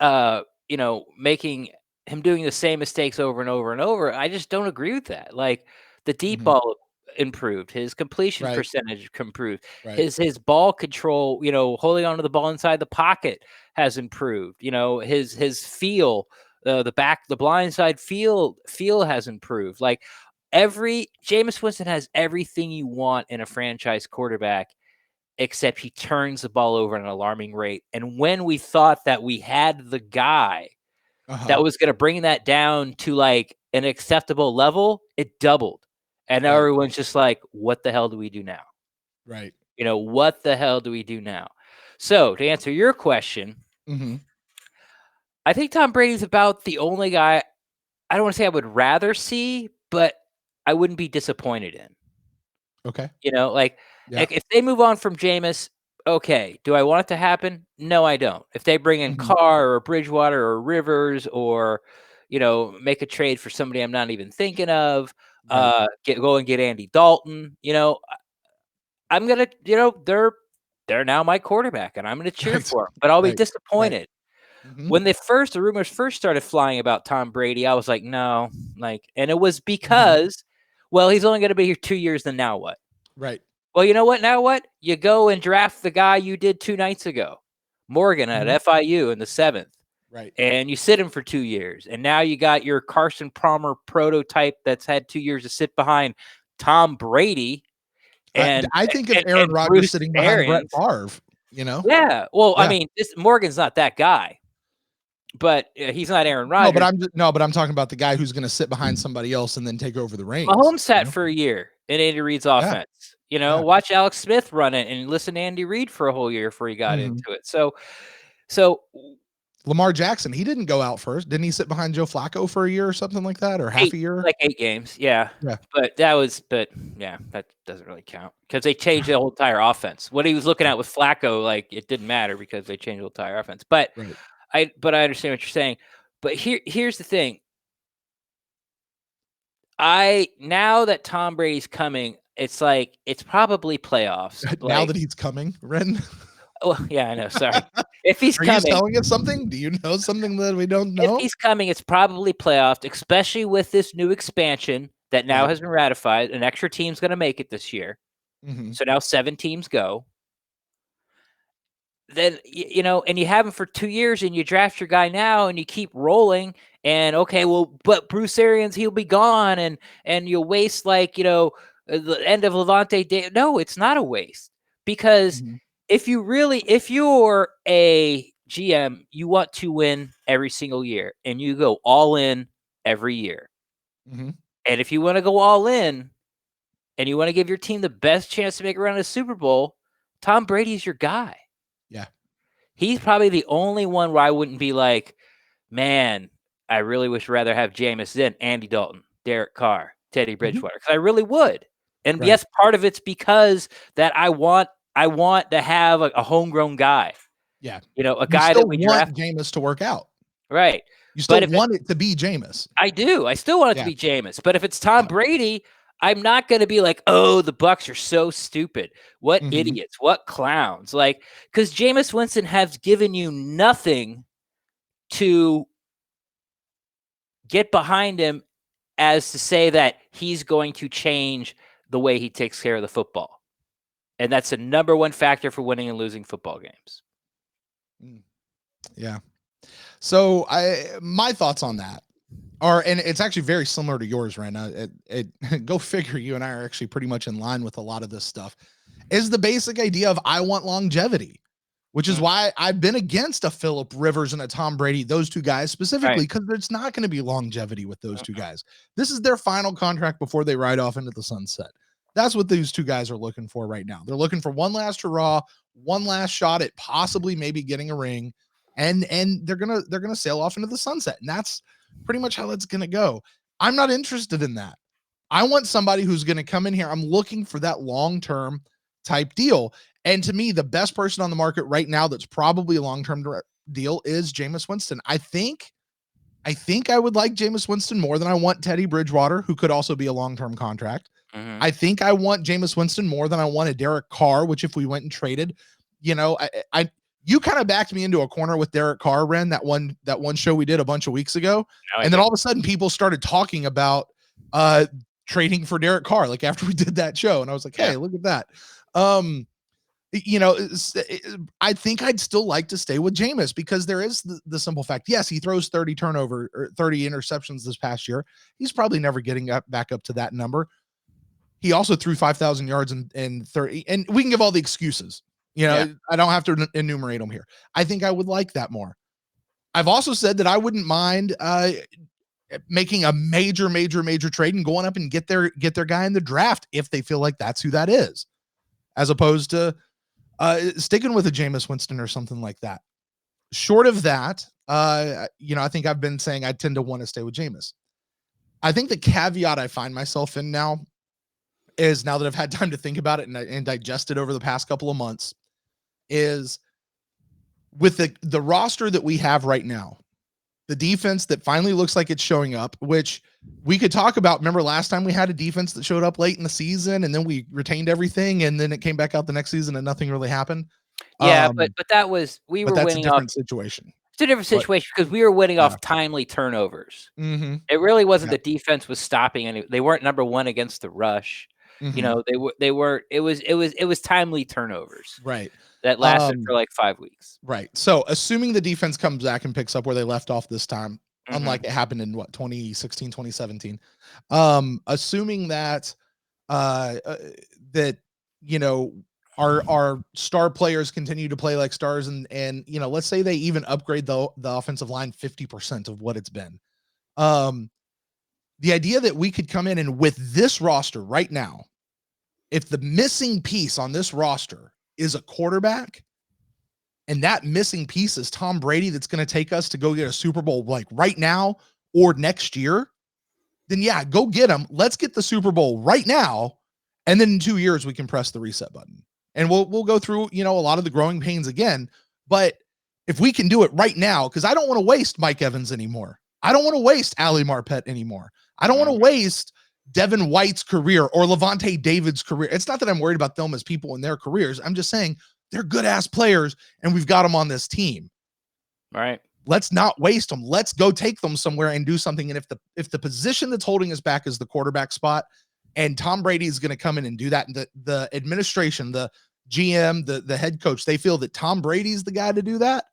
making him doing the same mistakes over and over and over. I just don't agree with that. Like, the deep ball improved, his completion percentage improved, his ball control, holding onto the ball inside the pocket has improved. His feel, the blindside feel has improved. Like, Jameis Winston has everything you want in a franchise quarterback, except he turns the ball over at an alarming rate. And when we thought that we had the guy that was going to bring that down to like an acceptable level, it doubled. And now everyone's just like, what the hell do we do now? Right. What the hell do we do now? So to answer your question, I think Tom Brady's about the only guy I don't want to say I would rather see, but I wouldn't be disappointed in. Okay. Like if they move on from Jameis, okay. Do I want it to happen? No, I don't. If they bring in Carr or Bridgewater or Rivers, or, make a trade for somebody I'm not even thinking of, go and get Andy Dalton, I'm going to, they're now my quarterback and I'm going to cheer for them, but I'll be disappointed. When the rumors first started flying about Tom Brady, I was like, no, and it was because, well, he's only going to be here 2 years. Then now what? Right. Well, you know what? Now what? You go and draft the guy you did 2 nights ago, Morgan at FIU in the 7th. Right. And you sit him for 2 years. And now you got your Carson Palmer prototype that's had 2 years to sit behind Tom Brady. And I think of and Aaron Rodgers Bruce sitting behind Brett Arians. Favre, you know? Yeah. Well, I Yeah. mean, Morgan's not that guy, but he's not Aaron No, but Rodgers. I'm talking about the guy who's going to sit behind somebody else and then take over the reins. Mahomes sat you know? for a year in Andy Reid's offense. You know, Yeah. watch Alex Smith run it and listen to Andy Reid for a whole year before he got Mhm. into it. So Lamar Jackson, he didn't go out first. Didn't he sit behind Joe Flacco for a year or something like that, or half a year? like 8 games, yeah. Yeah. But that doesn't really count because they changed the whole entire offense. What he was looking at with Flacco, like it didn't matter because they changed the entire offense. But Right. I understand what you're saying. But here's the thing. Now that Tom Brady's coming, it's like it's probably playoffs. Now that he's coming, Ren. Oh, yeah, I know. Sorry. If he's Are you coming, telling us something? Do you know something that we don't if know? he's coming, it's probably playoffs, especially with this new expansion that now Right. has been ratified. An extra team's going to make it this year. Mhm. So now 7 teams go. Then, you know, and you have him for 2 years and you draft your guy now and you keep rolling and okay, well, but Bruce Arians, he'll be gone and you'll waste like, you know, the end of Levante Day. No, it's not a waste because Mhm. if you're a GM, you want to win every single year and you go all in every year. Mhm. And if you want to go all in and you want to give your team the best chance to make a run at a Super Bowl, Tom Brady's your guy. Yeah. He's probably the only one where I wouldn't be like, man, I really wish I'd rather have Jameis than Andy Dalton, Derek Carr, Teddy Bridgewater, because I really would. And Right. yes, part of it's because that I want to have a homegrown guy. Yeah. You know, a You guy still that we want draft. Jameis to work out. Right. You still But if want it to be Jameis. I do. I still want it Yeah. to be Jameis. But if it's Tom Yeah. Brady, I'm not going to be like, oh, the Bucs are so stupid. What Mhm. idiots. What clowns. Like, because Jameis Winston has given you nothing to get behind him as to say that he's going to change the way he takes care of the football. And that's the number one factor for winning and losing football games. Yeah. So my thoughts on that are, and it's actually very similar to yours right now. Go figure, you and I are actually pretty much in line with a lot of this stuff, is the basic idea of I want longevity, which is why I've been against a Phillip Rivers and a Tom Brady, those two guys specifically, because there's not going to be longevity with those two guys. This is their final contract before they ride off into the sunset. That's what these two guys are looking for right now. They're looking for one last hurrah, one last shot at possibly maybe getting a ring, and they're gonna sail off into the sunset. And that's pretty much how it's gonna go. I'm not interested in that. I want somebody who's gonna come in here. I'm looking for that long-term type deal. And to me, the best person on the market right now that's probably a long-term deal is Jameis Winston. I think I would like Jameis Winston more than I want Teddy Bridgewater, who could also be a long-term contract. I think I want Jameis Winston more than I want a Derek Carr, which if we went and traded, you know, you kind of backed me into a corner with Derek Carr, Ren, that one show we did a bunch of weeks ago. And then all of a sudden people started talking about trading for Derek Carr, like after we did that show. And I was like, hey, look at that. You know, I think I'd still like to stay with Jameis because there is the simple fact. Yes, he throws 30 turnover or 30 interceptions this past year. He's probably never getting back up to that number. He also threw 5,000 yards in 30, and we can give all the excuses. You know, I don't have to enumerate them here. I think I would like that more. I've also said that I wouldn't mind making a major trade and going up and get their guy in the draft if they feel like that's who that is, as opposed to sticking with a Jameis Winston or something like that. Short of that, you know, I think I've been saying I tend to want to stay with Jameis. I think the caveat I find myself in now is, now that I've had time to think about it and digest it over the past couple of months, is with the roster that we have right now, the defense that finally looks like it's showing up, which we could talk about. Remember last time we had a defense that showed up late in the season and then we retained everything and then it came back out the next season and nothing really happened. Yeah, but that was, we were that's winning a off. different situation. It's a different situation because we were winning off timely turnovers. Mm-hmm. It really wasn't the defense was stopping any. They weren't number one against the rush. Mm-hmm. You know, they were. It was timely turnovers. Right. That lasted for like 5 weeks. Right. So assuming the defense comes back and picks up where they left off this time, unlike it happened in 2016, 2017, assuming that that you know, our star players continue to play like stars, and you know, let's say they even upgrade the offensive line 50% of what it's been. The idea that we could come in and with this roster right now, if the missing piece on this roster is a quarterback, and that missing piece is Tom Brady, that's going to take us to go get a Super Bowl like right now or next year, then yeah, go get him. Let's get the Super Bowl right now, and then in 2 years we can press the reset button, and we'll go through, you know, a lot of the growing pains again. But if we can do it right now, because I don't want to waste Mike Evans anymore. I don't want to waste Ali Marpet anymore. I don't want to waste Devin White's career or Levante David's career. It's not that I'm worried about them as people in their careers. I'm just saying they're good ass players and we've got them on this team. Right. Let's not waste them. Let's go take them somewhere and do something. And if the position that's holding us back is the quarterback spot, and Tom Brady is going to come in and do that, and the administration, the GM, the head coach, they feel that Tom Brady's the guy to do that,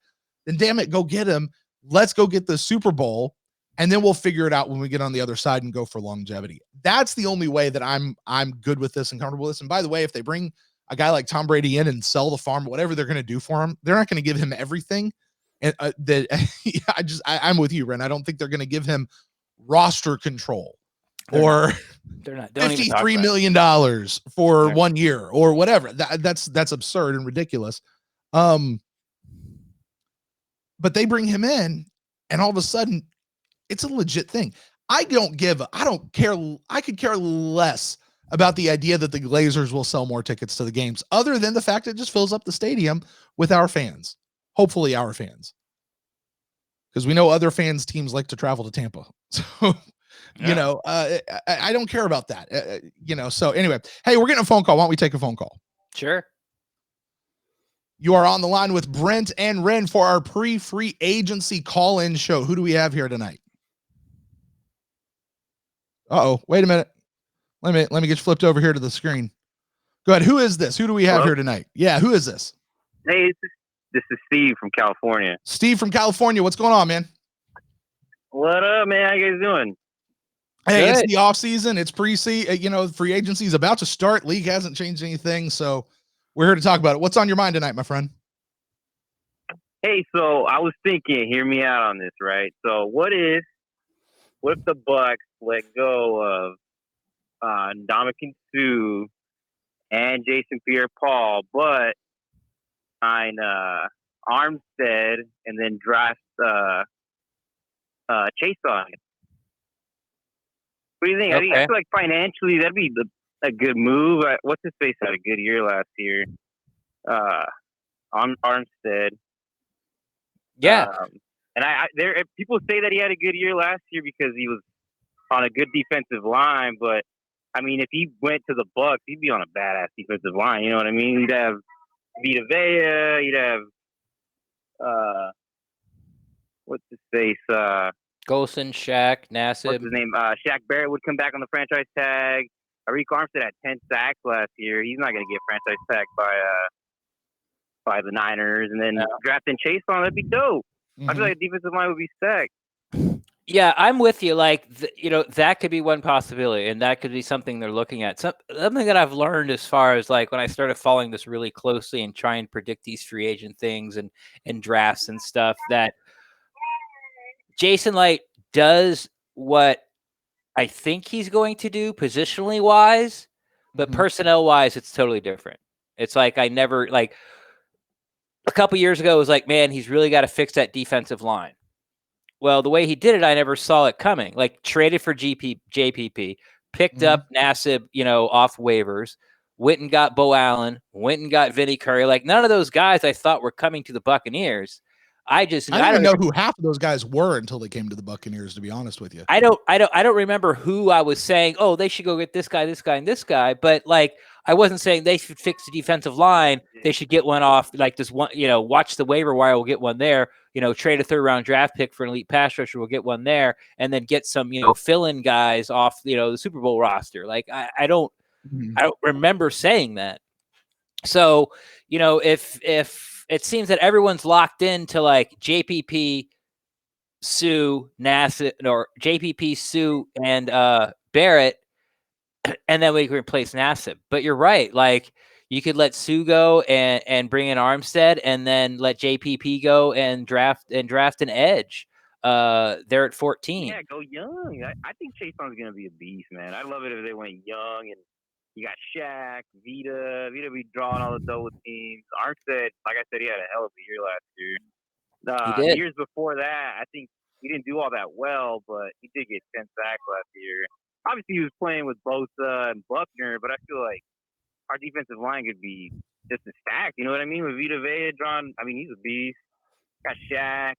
then damn it, go get him. Let's go get the Super Bowl. And then we'll figure it out when we get on the other side and go for longevity. That's the only way that I'm good with this and comfortable with this. And by the way, if they bring a guy like Tom Brady in and sell the farm, whatever they're going to do for him, they're not going to give him everything. And I'm with you, Ren. I don't think they're going to give him roster control or they're not $53 million for 1 year or whatever. That's absurd and ridiculous. But they bring him in, and all of a sudden, it's a legit thing. I don't care. I could care less about the idea that the Glazers will sell more tickets to the games, other than the fact it just fills up the stadium with our fans. Hopefully our fans. Because we know other fans' teams like to travel to Tampa. So, you know, I don't care about that. You know, so anyway, hey, we're getting a phone call. Why don't we take a phone call? Sure. You are on the line with Brent and Ren for our pre-free agency call-in show. Who do we have here tonight? Uh-oh, wait a minute. Let me get flipped over here to the screen. Go ahead. Who is this? Who do we have here tonight? Yeah, who is this? Hey, this is Steve from California. Steve from California. What's going on, man? What up, man? How you guys doing? Hey, Good. It's the off season. It's pre-season. You know, free agency is about to start. League hasn't changed anything, so we're here to talk about it. What's on your mind tonight, my friend? Hey, so I was thinking, hear me out on this, right? So what if the Bucks let go of Ndamukong Suh and Jason Pierre-Paul, but sign Armstead and then draft Chase on it? What do you think? Okay. I feel like financially that'd be a good move. What's his face had a good year last year? Armstead. Yeah. And there people say that he had a good year last year because he was on a good defensive line, but I mean, if he went to the Bucks, he'd be on a badass defensive line. You know what I mean? He'd have Vita Vea. He'd have what's his face? Golson, Shaq, Nassib. What's his name? Shaq Barrett would come back on the franchise tag. Arik Armstead had 10 sacks last year. He's not going to get franchise tagged by the Niners. And then drafting Chase on, that'd be dope. I feel like the defensive line would be stacked. Yeah, I'm with you. Like, you know, that could be one possibility, and that could be something they're looking at. Something that I've learned as far as like when I started following this really closely and try and predict these free agent things and drafts and stuff, that Jason Light does what I think he's going to do positionally wise, but personnel wise, it's totally different. It's like I never like a couple years ago, it was like, man, he's really got to fix that defensive line. Well, the way he did it, I never saw it coming. Like traded for JPP, picked up Nassib, you know, off waivers, went and got Bo Allen, went and got Vinny Curry. Like none of those guys I thought were coming to the Buccaneers. I don't even know who half of those guys were until they came to the Buccaneers, to be honest with you. I don't remember who I was saying, oh, they should go get this guy, and this guy. But like, I wasn't saying they should fix the defensive line. They should get one off, like this one, you know, watch the waiver wire. We'll get one there, you know, trade a 3rd round draft pick for an elite pass rusher. We'll get one there, and then get some, you know, fill-in guys off, you know, the Super Bowl roster. Like I don't remember saying that. So, you know, if it seems that everyone's locked into like JPP, Sue, Nassib, or JPP, Sue, and Barrett, and then we can replace Nassib. But you're right. Like, You could let Sue go and bring in Armstead, and then let JPP go and draft an edge. They're at 14. Yeah, go young. I think Chason's gonna be a beast, man. I'd love it if they went young and you got Shaq, Vita be drawing all the double teams. Armstead, like I said, he had a hell of a year last year. He The did. years before that, I think he didn't do all that well, but he did get 10 sacks last year. Obviously, he was playing with Bosa and Buckner, but I feel like our defensive line could be just as stacked. You know what I mean? With Vita Vea drawn, I mean, he's a beast. Got Shaq.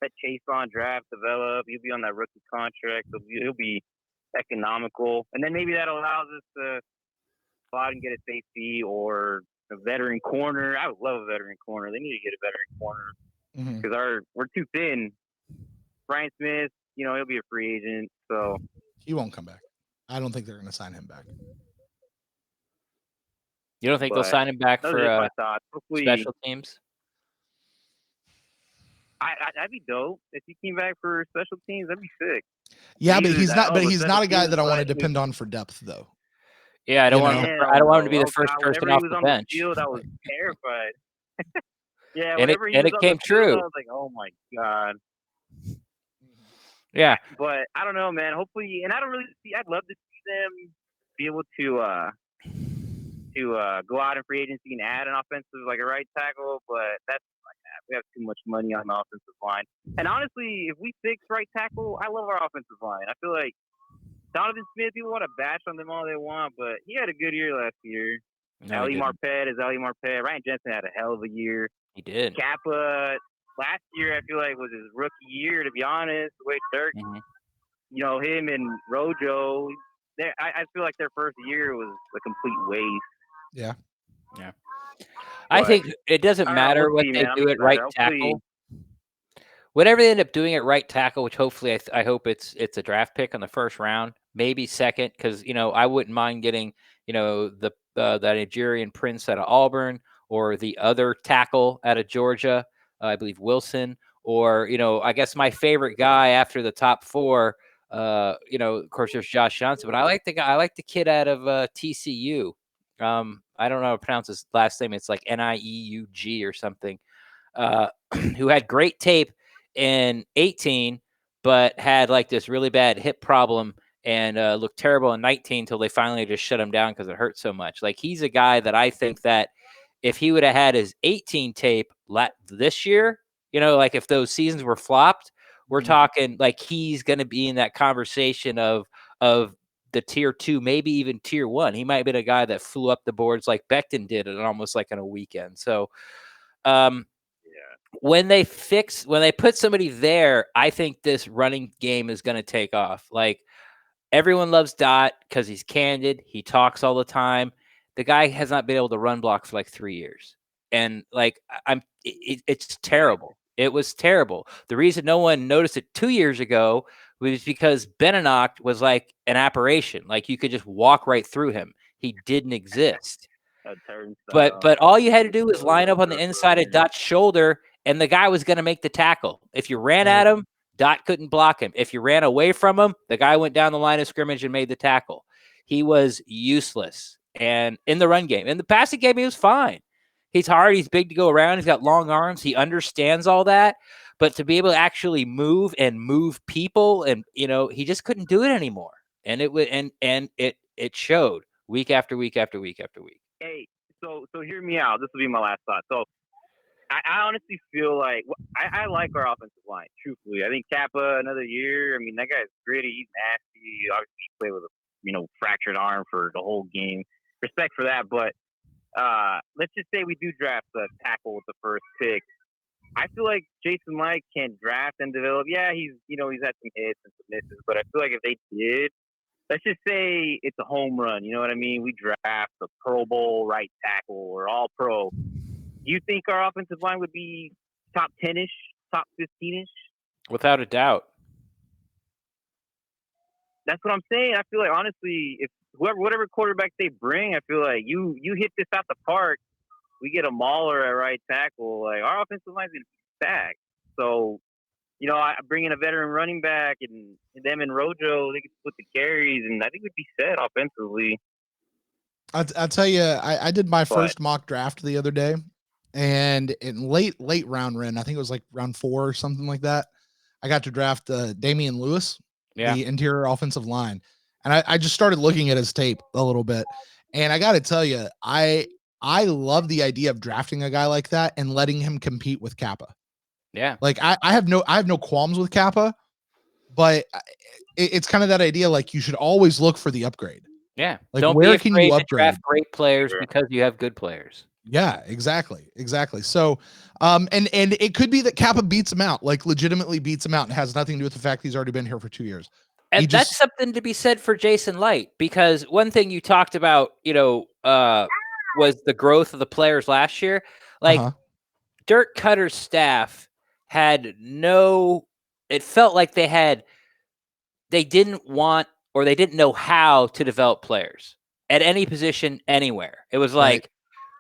Let Chase on draft, develop. He'll be on that rookie contract. He'll be economical. And then maybe that allows us to go out and get a safety or a veteran corner. I would love a veteran corner. They need to get a veteran corner because we're too thin. Brian Smith, he'll be a free agent. So he won't come back. I don't think they're going to sign him back. You don't think they'll sign him back for special teams? That'd be dope if he came back for special teams. That'd be sick. Yeah, but he's not. But he's not a guy that I want to depend on for depth, though. Yeah, I don't want him to be the first person off the bench. The field, I was terrified. Yeah, and it came true. I was like, oh my god. Yeah, but I don't know, man. Hopefully, and I don't really see. I'd love to see them be able to go out in free agency and add an offensive, like a right tackle. But that's like that. We have too much money on the offensive line. And honestly, if we fix right tackle, I love our offensive line. I feel like Donovan Smith, people want to bash on them all they want, but he had a good year last year. Ali Marpet is Ali Marpet. Ryan Jensen had a hell of a year. He did. Kappa last year, I feel like, was his rookie year, to be honest. The way Dirk, him and Rojo, I feel like their first year was a complete waste. Yeah. Yeah. I think it doesn't matter what they do at right tackle. Whatever they end up doing at right tackle, which hopefully I hope it's a draft pick on the first round, maybe second, because I wouldn't mind getting the Nigerian Prince out of Auburn or the other tackle out of Georgia, I believe Wilson, or I guess my favorite guy after the top four. Of course, there's Josh Johnson, but I like the kid out of TCU. I don't know how to pronounce his last name. It's like Nieug or something. Who had great tape in 18, but had like this really bad hip problem and looked terrible in 19 until they finally just shut him down because it hurt so much. Like, he's a guy that I think that if he would have had his 18 tape this year, like if those seasons were flopped, we're talking like he's going to be in that conversation of the tier 2, maybe even tier 1. He might have been a guy that flew up the boards like Becton did it almost like on a weekend. So, when they put somebody there, I think this running game is going to take off. Like, everyone loves Dot because he's candid. He talks all the time. The guy has not been able to run block for like 3 years. And like, it's terrible. It was terrible. The reason no one noticed it 2 years ago was because Benenoch was like an apparition. Like, you could just walk right through him. He didn't exist. But all you had to do was line up on the inside of Dot's shoulder, and the guy was going to make the tackle. If you ran at him, Dot couldn't block him. If you ran away from him, the guy went down the line of scrimmage and made the tackle. He was useless. And in the run game, in the passing game, he was fine. He's hard. He's big to go around. He's got long arms. He understands all that. But to be able to actually move people, and he just couldn't do it anymore. And it showed week after week after week after week. Hey, so hear me out. This will be my last thought. So I honestly feel like I like our offensive line. Truthfully, I think Kappa another year. I mean, that guy's gritty. He's nasty. Obviously, he played with a fractured arm for the whole game. Respect for that, but let's just say we do draft the tackle with the first pick. I feel like Jason Licht can draft and develop. Yeah, he's had some hits and some misses, but I feel like if they did, let's just say it's a home run. You know what I mean? We draft a Pro Bowl right tackle or all pro. Do you think our offensive line would be top 10-ish, top 15-ish? Without a doubt. That's what I'm saying. I feel like, honestly, if whatever quarterback they bring, I feel like you hit this out the park, we get a mauler at right tackle. Like, our offensive line's going to be stacked. So, I bring in a veteran running back and them and Rojo, they can split the carries, and I think we'd be set offensively. I'll tell you, I did my But- first mock draft the other day, and in late round I think it was like round 4 or something like that. I got to draft Damian Lewis, the interior offensive line, and I just started looking at his tape a little bit, and I got to tell you, I love the idea of drafting a guy like that and letting him compete with Kappa. Yeah. Like I have no qualms with Kappa, but it's kind of that idea, like you should always look for the upgrade. Yeah. Like, Don't where be can afraid you to upgrade? draft great players Sure. because you have good players. Yeah, exactly. So, and it could be that Kappa beats him out, like legitimately beats him out, and has nothing to do with the fact he's already been here for 2 years. And that's something to be said for Jason Light, because one thing you talked about, was the growth of the players last year. Like Dirk Cutter's staff had it felt like they didn't want, or they didn't know how to develop players at any position anywhere. It was like,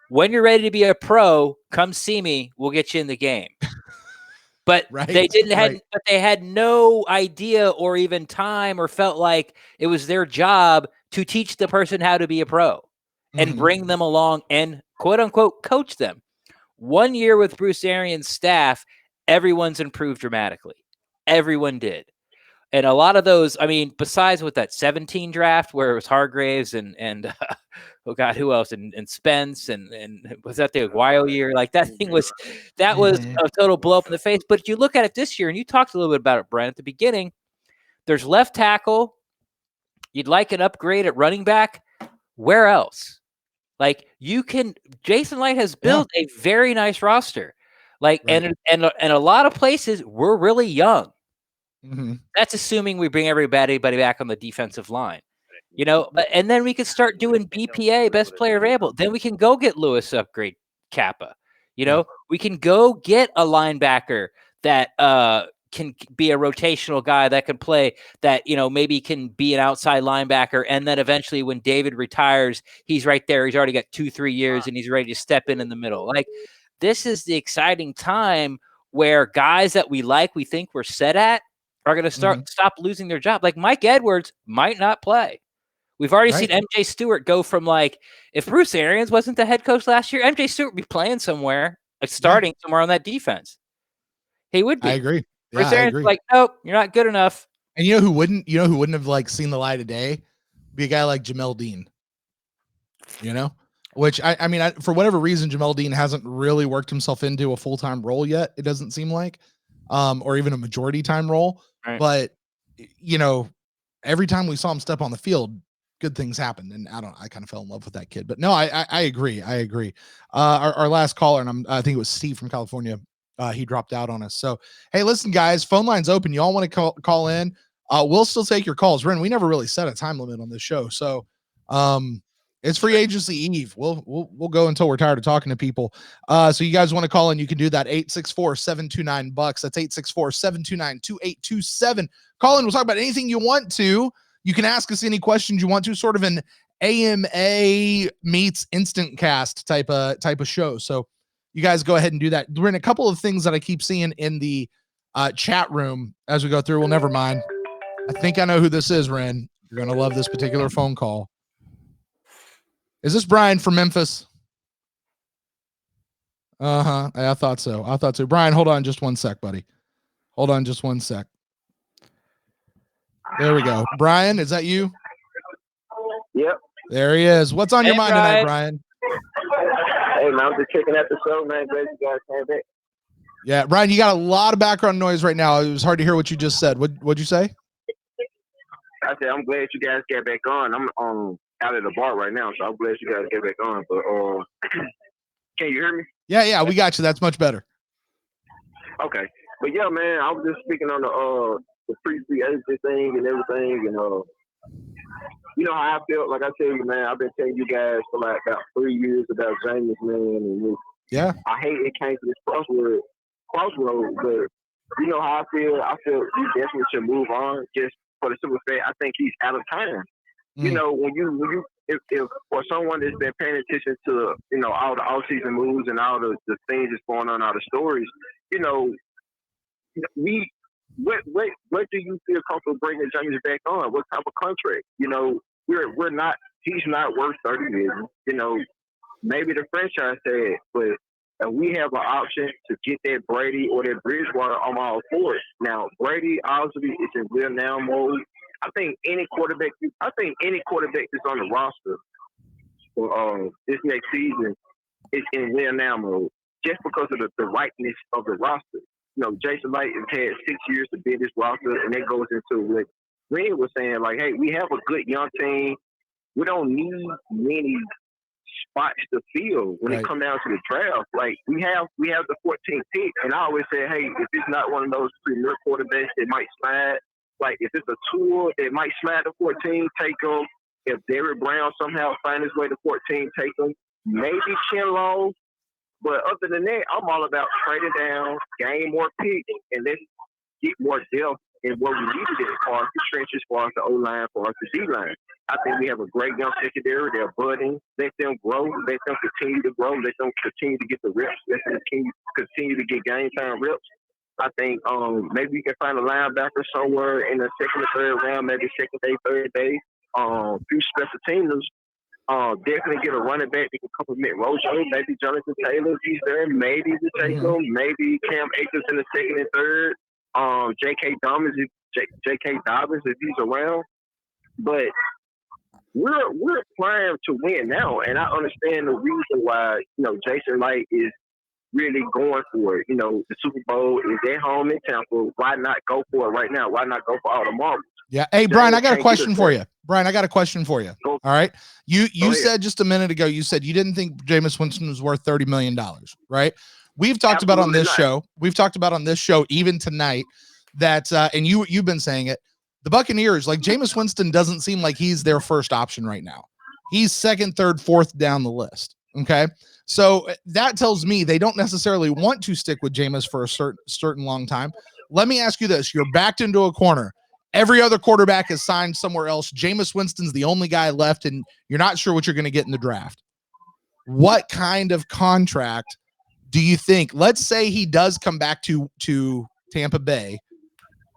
when you're ready to be a pro, come see me. We'll get you in the game. But they but they had no idea or even time, or felt like it was their job to teach the person how to be a pro and bring them along and quote unquote coach them. 1 year with Bruce Arians' staff, everyone's improved dramatically. Everyone did. And a lot of those, I mean, besides with that 17 draft where it was Hargraves and oh God, who else? And Spence and was that the Aguayo year? Like that was a total blow up in the face. But you look at it this year, and you talked a little bit about it, Brian, at the beginning. There's left tackle. You'd like an upgrade at running back. Where else? Like Jason Light has built a very nice roster. Like and a lot of places we're really young. That's assuming we bring everybody back on the defensive line, and then we could start doing BPA, best player available. Then we can go get Lewis upgrade Kappa. We can go get a linebacker that can be a rotational guy that can play, that maybe can be an outside linebacker, and then eventually when David retires, he's right there. He's already got 2-3 years, and he's ready to step in the middle. Like, this is the exciting time where guys that we think we're set at are going to stop losing their job. Like Mike Edwards might not play. We've already seen MJ Stewart go from, like, if Bruce Arians wasn't the head coach last year, MJ Stewart would be playing somewhere, like starting somewhere on that defense. He would be. I agree. Bruce Arians like, nope, you're not good enough. And who wouldn't have like seen the light of day? Be a guy like Jamel Dean. Which I mean, for whatever reason, Jamel Dean hasn't really worked himself into a full-time role yet. It doesn't seem like, or even a majority time role. Right. But every time we saw him step on the field, good things happened. And I kind of fell in love with that kid. But no, I agree. Our last caller, and I think it was Steve from California. He dropped out on us. So, hey, listen, guys, phone line's open. You all want to call in? We'll still take your calls. Ren, we never really set a time limit on this show. So, it's free agency eve. We'll go until we're tired of talking to people. So you guys want to call in, you can do that. 864-729-BUCKS. That's 864-729-2827. Call in. We'll talk about anything you want to. You can ask us any questions you want to, sort of an AMA meets instant cast type of show. So you guys go ahead and do that. We're in a couple of things that I keep seeing in the chat room as we go through. Well, never mind. I think I know who this is, Ren. You're going to love this particular phone call. Is this Brian from Memphis? I thought so. Brian, hold on just one sec, buddy. Hold on just one sec. There we go. Brian, is that you? Yep. There he is. What's on your mind tonight, Brian? Hey, man, I'm just checking out the show, man. Glad you guys came back. Yeah, Brian, you got a lot of background noise right now. It was hard to hear what you just said. What'd you say? I said I'm glad you guys get back on. I'm out at the bar right now, so I'm glad you guys get back on. But can you hear me? Yeah, we got you. That's much better. Okay, but yeah, man, I was just speaking on the free agency thing and everything, and you know how I felt. Like I tell you, man, I've been telling you guys for like about 3 years about Jameis, man, and I hate it came to this crossroad, but you know how I feel. I feel he definitely should move on, just for the simple fact I think he's out of time. You know, when you if for someone that's been paying attention to all the off-season moves and all the things that's going on, all the stories, what do you feel comfortable bringing Jameis back on? What type of contract? We're not he's not worth $30 million. You know, maybe the franchise said, but if we have an option to get that Brady or that Bridgewater, I'm all for it. Now, Brady obviously is in win now mode. I think any quarterback that's on the roster for this next season is in win now mode, just because of the rightness of the roster. You know, Jason Light has had 6 years to build this roster, and that goes into what Green was saying, like, hey, we have a good young team. We don't need many spots to fill when it comes down to the draft. Like, we have the 14th pick, and I always say, hey, if it's not one of those premier quarterbacks that might slide, like if it's a tool that might slide to 14, take them. If Derrick Brown somehow find his way to 14, take them. Maybe Kinlaw. But other than that, I'm all about trading down, gain more picks, and let's get more depth in what we needed as far as the trench, as far as the O-line, as far as the D-line. I think we have a great young secondary. They're budding. Let them grow. Let them continue to grow. Let them continue to get the reps. Let them continue to get game time reps. I think maybe we can find a linebacker somewhere in the second or third round, maybe second day, third day. Few special teamers. Definitely get a running back that can complement Rojo. Maybe Jonathan Taylor, if he's there. Maybe we take him. Maybe Cam Akers in the second and third. J.K. Dobbins if he's around. But we're primed to win now, and I understand the reason why Jason Light is really going for it. You know, the Super Bowl is at home in Tampa. Why not go for it right now? Why not go for all the marbles? Yeah. Hey, Brian, I got a question for you. All right. You said just a minute ago, you said you didn't think Jameis Winston was worth $30 million, right? We've talked about on this show. We've talked about on this show, even tonight, that and you've been saying it. The Buccaneers, like Jameis Winston, doesn't seem like he's their first option right now. He's second, third, fourth down the list. Okay. So that tells me they don't necessarily want to stick with Jameis for a certain long time. Let me ask you this. You're backed into a corner. Every other quarterback is signed somewhere else. Jameis Winston's the only guy left, and you're not sure what you're going to get in the draft. What kind of contract do you think? Let's say he does come back to Tampa Bay.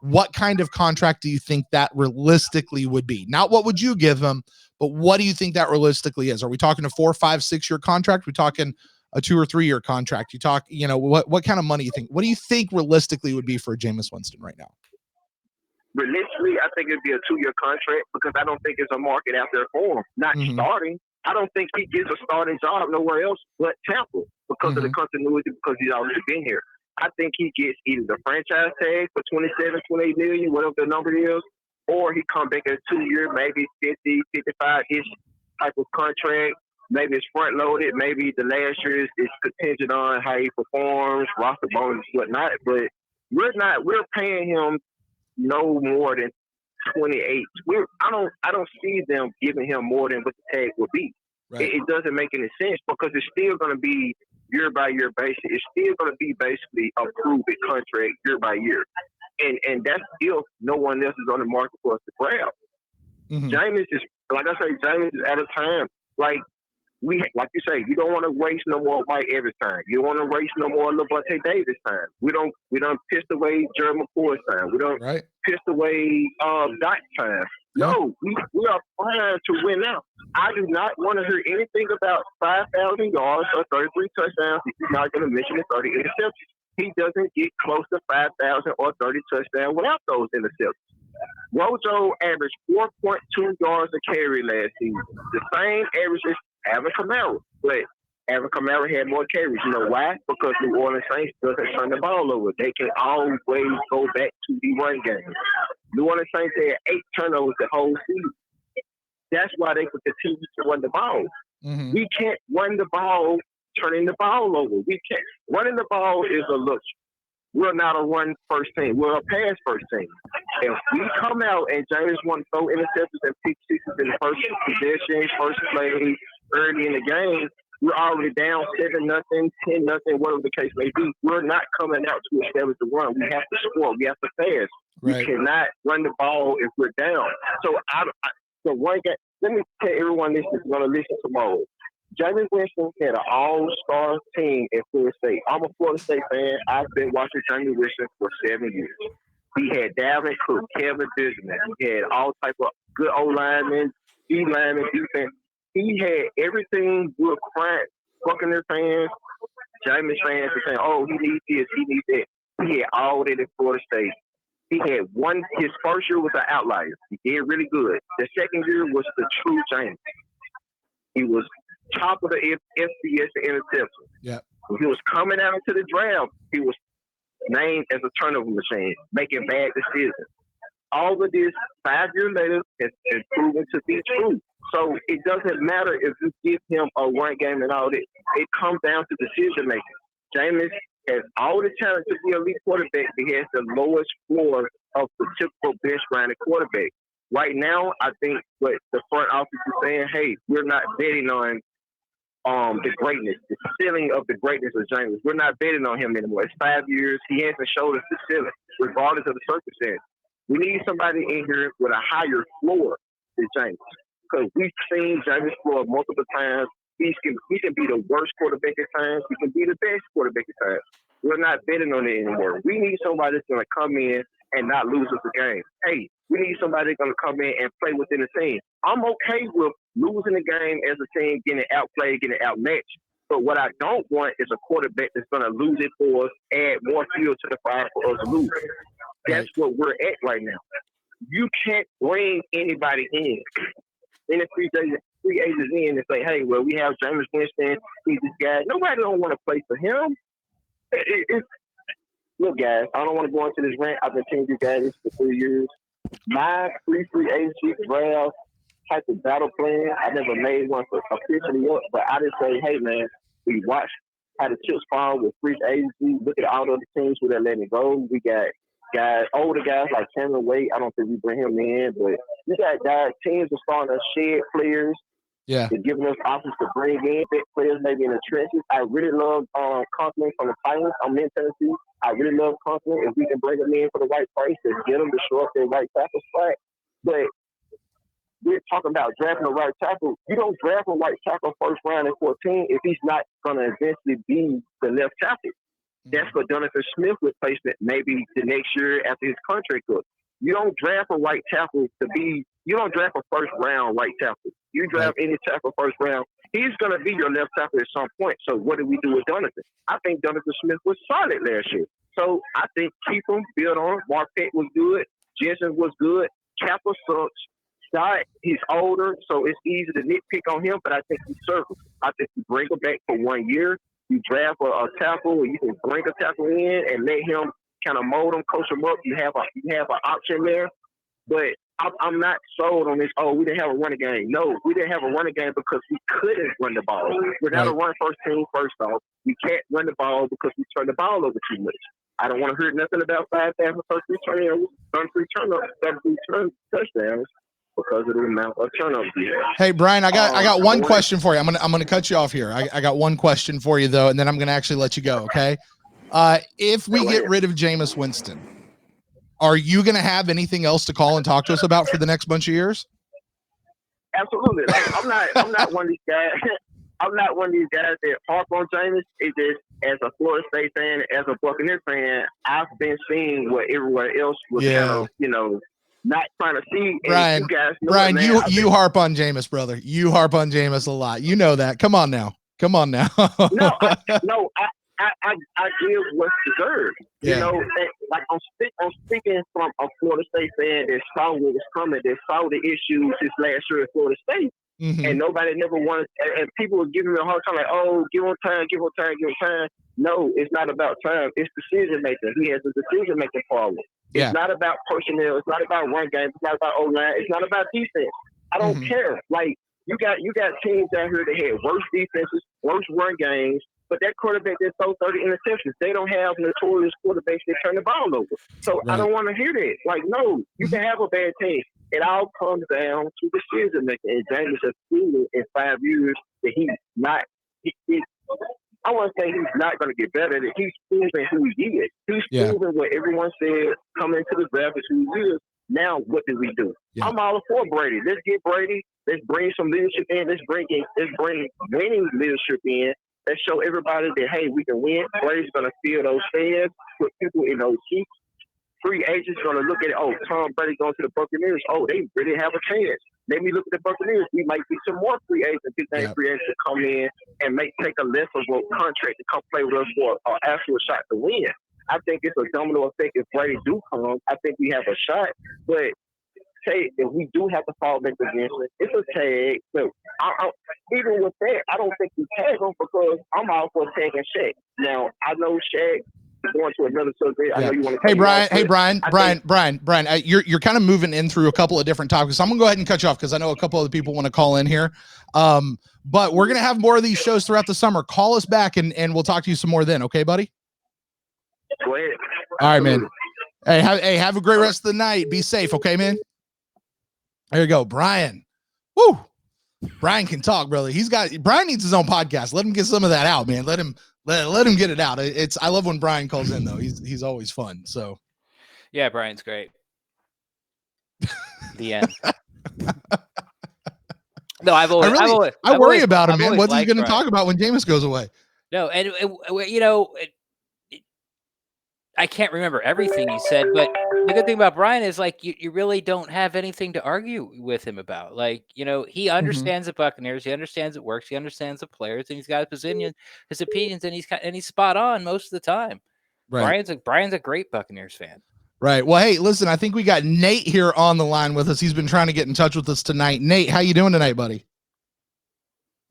What kind of contract do you think that realistically would be? Not what would you give him, but what do you think that realistically is? Are we talking a 4, 5, 6 year contract? Are we talking a 2 or 3 year contract? You talk, what kind of money you think? What do you think realistically would be for Jameis Winston right now? Realistically, I think it'd be a 2-year contract because I don't think there's a market out there for him. Not starting. I don't think he gets a starting job nowhere else but Tampa because of the continuity, because he's already been here. I think he gets either the franchise tag for 27, 28 million, whatever the number is, or he come back at 2 year, maybe 50, 55-ish type of contract. Maybe it's front loaded. Maybe the last year is contingent on how he performs, roster bonus, whatnot. But we're paying him no more than 28. I don't see them giving him more than what the tag would be. Right. It doesn't make any sense because it's still going to be year by year basis. It's still going to be basically a proven contract year by year, and that's if no one else is on the market for us to grab. Jameis is, like I say, Jameis is out of time. Like like you say, you don't want to waste no more Mike Evans time. You don't want to waste no more Levante Davis time. We don't pissed away Jerry McCoy's time. We don't pissed away Doc's time. No, we are trying to win now. I do not want to hear anything about 5,000 yards or 33 touchdowns. He's not going to mention the 30 interceptions. He doesn't get close to 5,000 or 30 touchdowns without those interceptions. Rojo averaged 4.2 yards a carry last season. The same average as Alvin Kamara. But Alvin Kamara had more carries. You know why? Because New Orleans Saints doesn't turn the ball over. They can always go back to the run game. New Orleans Saints had 8 turnovers the whole season. That's why they could continue to run the ball. We can't run the ball turning the ball over. We can't. Running the ball is a luxury. We're not a run first team. We're a pass first team. If we come out and James want to throw interceptions and pick sixes in the first possession, first play, early in the game, we're already down 7-0, 10-0, whatever the case may be. We're not coming out to establish the run. We have to score. We have to pass. We cannot run the ball if we're down. So the one game. Let me tell everyone this is going to listen tomorrow. Jameis Winston had an all-star team at Florida State. I'm a Florida State fan. I've been watching Jameis Winston for 7 years. He had Dalvin Cook, Kevin Benjamin. He had all type of good O-linemen, D-line and defense. He had everything with Buccaneers fans, Jameis fans are saying, oh, he needs this, he needs that. He had all that in Florida State. He had his first year was an outlier. He did really good. The second year was the true Jameis. He was top of the FCS in interception. Yeah. When he was coming out into the draft, he was named as a turnover machine, making bad decisions. All of this 5 years later has proven to be true. So it doesn't matter if you give him a run game and all that. It comes down to decision making. Jameis has all the talent to be an elite quarterback, but he has the lowest floor of the typical bench-grinding quarterback. Right now, I think what the front office is saying, hey, we're not betting on the greatness, the ceiling of the greatness of Jameis. We're not betting on him anymore. It's 5 years. He hasn't showed us the ceiling, regardless of the circumstance. We need somebody in here with a higher floor than Jameis. Because we've seen Jameis floor multiple times. He can be the worst quarterback at times. He can be the best quarterback at times. We're not betting on it anymore. We need somebody that's going to come in and not lose us a game. Hey, we need somebody that's going to come in and play within the team. I'm okay with losing the game as a team, getting outplayed, getting outmatched. But what I don't want is a quarterback that's going to lose it for us, add more fuel to the fire for us to lose. That's what we're at right now. You can't bring anybody in the free agents in and say, hey, well, we have Jameis Winston. He's this guy. Nobody don't want to play for him. Look, guys, I don't want to go into this rant. I've been telling you guys this for 3 years. My free agency draft type of battle plan, I never made one for officially up, but I just say, hey, man, we watch how the chips fall with free agency. Look at all the other teams where they're letting it go. We got older guys like Cameron Wade. I don't think we bring him in, but we got guys, teams are starting to shed players. Yeah. They're giving us options to bring in big players maybe in the trenches. I really love Conklin from the Titans. I'm in Tennessee. I really love Conklin. If we can bring them in for the right price and get them to show up their right tackle spot. But we're talking about drafting the right tackle. You don't draft a right tackle first round in 14 if he's not going to eventually be the left tackle. That's for Jonathan Smith replacement maybe the next year after his contract goes. You don't draft a right tackle you don't draft a first round right tackle. You draft any tackle first round, he's going to be your left tackle at some point. So what do we do with Jonathan? I think Jonathan Smith was solid last year. So I think keep him, build on him. Marquette was good. Jensen was good. Kappa sucks. Scott, he's older, so it's easy to nitpick on him, but I think he's serviceable. I think you bring him back for 1 year. You draft a tackle, or you can bring a tackle in and let him kind of mold him, coach him up. You have an option there. But I'm not sold on this, we didn't have a running game. No, we didn't have a running game because we couldn't run the ball. We're not a run-first team, first off. We can't run the ball because we turn the ball over too much. I don't want to hear nothing about 5,000 first return touchdowns because of the amount of turnovers. Hey, Brian, I got one question for you. I'm gonna cut you off here. I got one question for you though, and then I'm gonna actually let you go. Okay. If we get rid of Jameis Winston, are you gonna have anything else to call and talk to us about for the next bunch of years? Absolutely. Like, I'm not one of these guys. I'm not one of these guys that harp on Jameis. It's just as a Florida State fan, as a Buccaneers fan, I've been seeing what everywhere else was kind of, not trying to see. And Brian, you guys know Brian, it, you harp on Jameis, brother. You harp on Jameis a lot. You know that. Come on now. No, I give what's deserved. Yeah. You know, like I'm speaking from a Florida State fan that saw what was coming, that saw the issues this last year at Florida State. Mm-hmm. And nobody never wanted, and people were giving me a hard time, like, give him time. No, it's not about time. It's decision making. He has a decision making problem. It's not about personnel. It's not about run game. It's not about O-line. It's not about defense. I don't care. Like, you got teams out here that had worse defenses, worse run games, but that quarterback that throws 30 interceptions, they don't have notorious quarterbacks that turn the ball over. So I don't want to hear that. Like, no, you can have a bad team. It all comes down to decision making. And Jameis has proven in 5 years that he's not. I want to say he's not going to get better. That he's proven who he is. He's proven what everyone said coming into the draft is who he is. Now, what do we do? Yeah. I'm all for Brady. Let's get Brady. Let's bring some leadership in. Let's bring winning leadership in. Let's show everybody that, hey, we can win. Brady's going to fill those fans, put people in those seats. Free agents going to look at it. Oh, Tom Brady going to the Buccaneers. Oh, they really have a chance. Let me look at the Buccaneers. We might see some more free agents. Free agents come in and take a less of a contract to come play with us for an actual shot to win. I think it's a domino effect. If Brady do come, I think we have a shot. But say if we do have to fall back against it, it's a tag. So even with that, I don't think we tag him because I'm all for tagging Shaq. Now I know Shaq. Going to another subject. I know you want to. Brian. You're kind of moving in through a couple of different topics. So I'm gonna go ahead and cut you off because I know a couple of people want to call in here. But we're gonna have more of these shows throughout the summer. Call us back and we'll talk to you some more then. Okay, buddy? Go ahead. All right, man. Hey, have a great rest of the night. Be safe, okay, man? There you go, Brian. Woo! Brian can talk, brother. Brian needs his own podcast. Let him get some of that out, man. Let him get it out. I love when Brian calls in though. He's always fun. So yeah, Brian's great. The end. No, I worry about him, man. What's he going to talk about when Jameis goes away? No, and you know, I can't remember everything he said, but the good thing about Brian is like you really don't have anything to argue with him about. Like, you know, he understands the Buccaneers, he understands it works, he understands the players, and he's got his opinions, and he's spot on most of the time. Right. Brian's a great Buccaneers fan. Right. Well, hey, listen, I think we got Nate here on the line with us. He's been trying to get in touch with us tonight. Nate, how you doing tonight, buddy?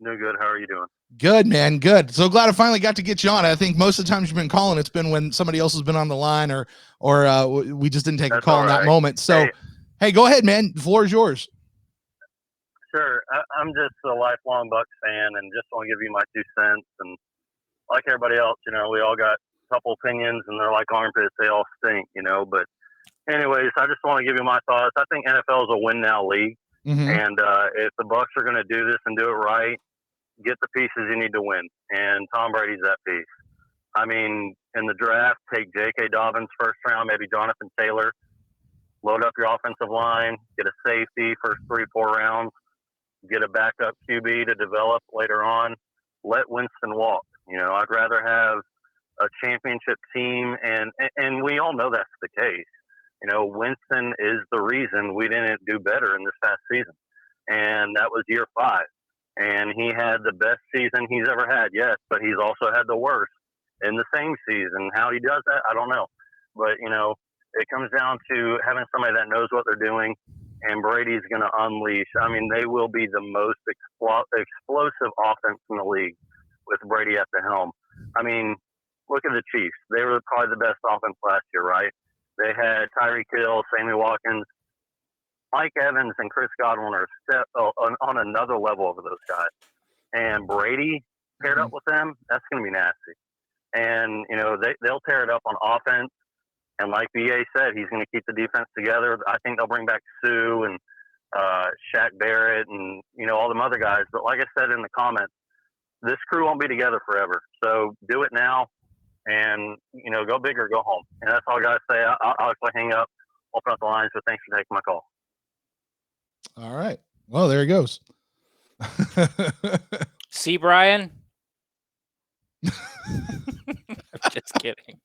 Doing good. How are you doing? Good, man. Good. So glad I finally got to get you on. I think most of the times you've been calling, it's been when somebody else has been on the line or we just didn't take a call in that moment. So, hey, go ahead, man. The floor is yours. Sure. I'm just a lifelong Bucs fan and just want to give you my 2 cents. And like everybody else, you know, we all got a couple opinions and they're like armpits. They all stink, you know. But anyways, I just want to give you my thoughts. I think NFL is a win now league. Mm-hmm. And if the Bucs are going to do this and do it right, get the pieces you need to win, and Tom Brady's that piece. I mean, in the draft, take J.K. Dobbins first round, maybe Jonathan Taylor, load up your offensive line, get a safety first 3-4 rounds, get a backup QB to develop later on, let Winston walk. You know, I'd rather have a championship team, and we all know that's the case. You know, Winston is the reason we didn't do better in this past season, and that was year 5. And he had the best season he's ever had, yes, but he's also had the worst in the same season. How he does that, I don't know. But, you know, it comes down to having somebody that knows what they're doing, and Brady's going to unleash. I mean, they will be the most explosive offense in the league with Brady at the helm. I mean, look at the Chiefs. They were probably the best offense last year, right? They had Tyreek Hill, Sammy Watkins, Mike Evans and Chris Godwin are on another level over those guys. And Brady paired up with them, that's going to be nasty. And, you know, they'll tear it up on offense. And like B.A. said, he's going to keep the defense together. I think they'll bring back Sue and Shaq Barrett and, you know, all them other guys. But like I said in the comments, this crew won't be together forever. So do it now and, you know, go big or go home. And that's all I got to say. I'll actually hang up, open up the lines, but thanks for taking my call. All right. Well, there he goes. See, Brian? I'm just kidding.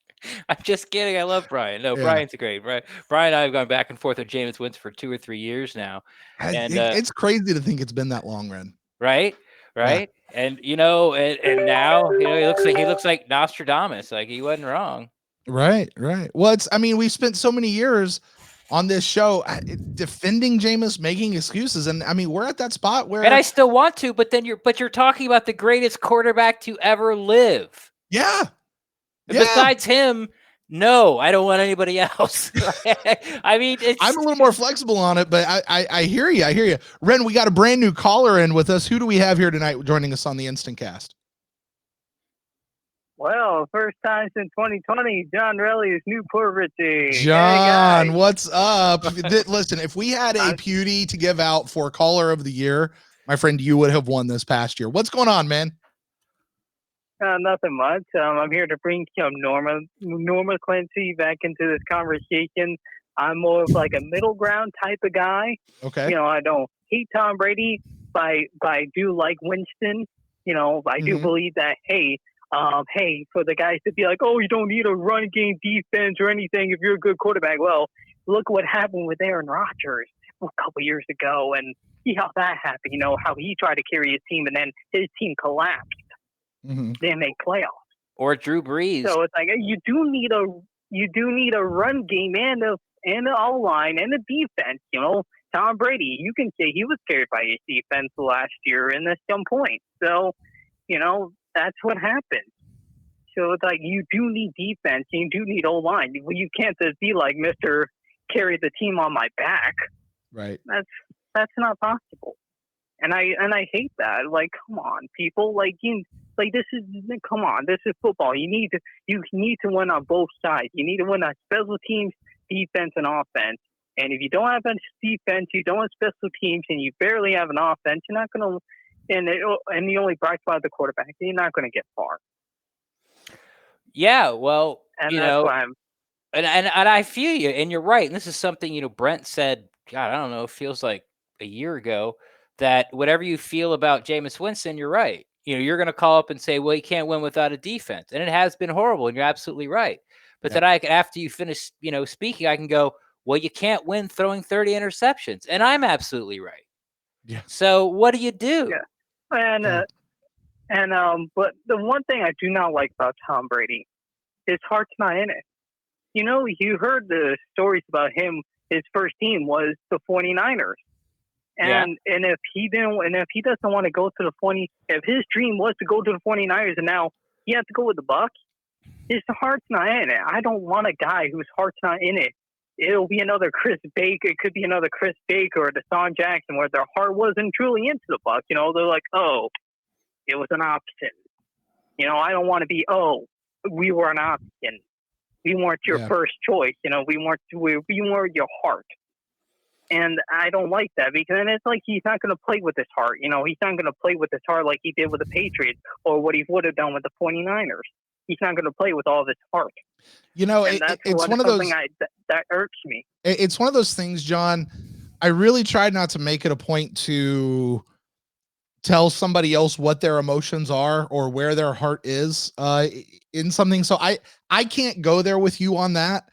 I'm just kidding. I love Brian. No, yeah. Brian's great. Brian and I have gone back and forth with Jameis Winston for 2 or 3 years now. And it's crazy to think it's been that long, Ren. Right? Yeah. And you know, and now, you know, he looks like Nostradamus. Like he wasn't wrong. Right. Well, we spent so many years on this show defending Jameis, making excuses, and I mean we're at that spot where, and I still want to, but then you're talking about the greatest quarterback to ever live. Yeah. Besides him, no, I don't want anybody else. I mean, I'm a little more flexible on it, but I hear you. Ren, we got a brand new caller in with us. Who do we have here tonight joining us on the Instant Cast? Well, first time since 2020, John Relly is Newport Richie. John, hey what's up? Listen, if we had a Pewdie to give out for Caller of the Year, my friend, you would have won this past year. What's going on, man? Nothing much. I'm here to bring Norma Clancy back into this conversation. I'm more of like a middle ground type of guy. Okay. You know, I don't hate Tom Brady, but I do like Winston. You know, I do believe that, hey, for the guys to be like, oh, you don't need a run game defense or anything if you're a good quarterback. Well, look what happened with Aaron Rodgers a couple years ago. And see how that happened. You know, how he tried to carry his team and then his team collapsed. Mhm. They make playoffs. Or Drew Brees. So it's like you do need a run game and a O line and a defense. You know, Tom Brady, you can say he was carried by his defense last year in at some point. So, you know, that's what happened. So it's like you do need defense, you do need O line. You can't just be like Mr. Carry the team on my back. Right. That's not possible. And I hate that. Like, come on, people. Like this is football. You need to win on both sides. You need to win on special teams, defense, and offense. And if you don't have a defense, you don't have special teams, and you barely have an offense, you're not going to. And you only bright spot the quarterback. You're not going to get far. Yeah, well, And that's why I'm. And I feel you, and you're right. And this is something, Brent said, God, I don't know, it feels like a year ago, that whatever you feel about Jameis Winston, you're right. You're going to call up and say, well, he can't win without a defense. And it has been horrible, and you're absolutely right. But then after you finish, speaking, I can go, well, you can't win throwing 30 interceptions. And I'm absolutely right. Yeah. So what do you do? Yeah. But the one thing I do not like about Tom Brady, his heart's not in it. You heard the stories about him. His first team was the 49ers. And if he doesn't want to go to the if his dream was to go to the 49ers and now he has to go with the Bucs, his heart's not in it. I don't want a guy whose heart's not in it. It'll be another Chris Baker. It could be another Chris Baker or Deshaun Jackson where their heart wasn't truly into the Bucs. They're like, oh, it was an option. I don't want to be, oh, we were an option. We weren't your first choice. We weren't your heart. And I don't like that because then it's like he's not going to play with his heart. He's not going to play with his heart like he did with the Patriots or what he would have done with the 49ers. He's not going to play with all of his heart. It's one of those that irks me. It's one of those things, John. I really tried not to make it a point to tell somebody else what their emotions are or where their heart is in something. So I can't go there with you on that.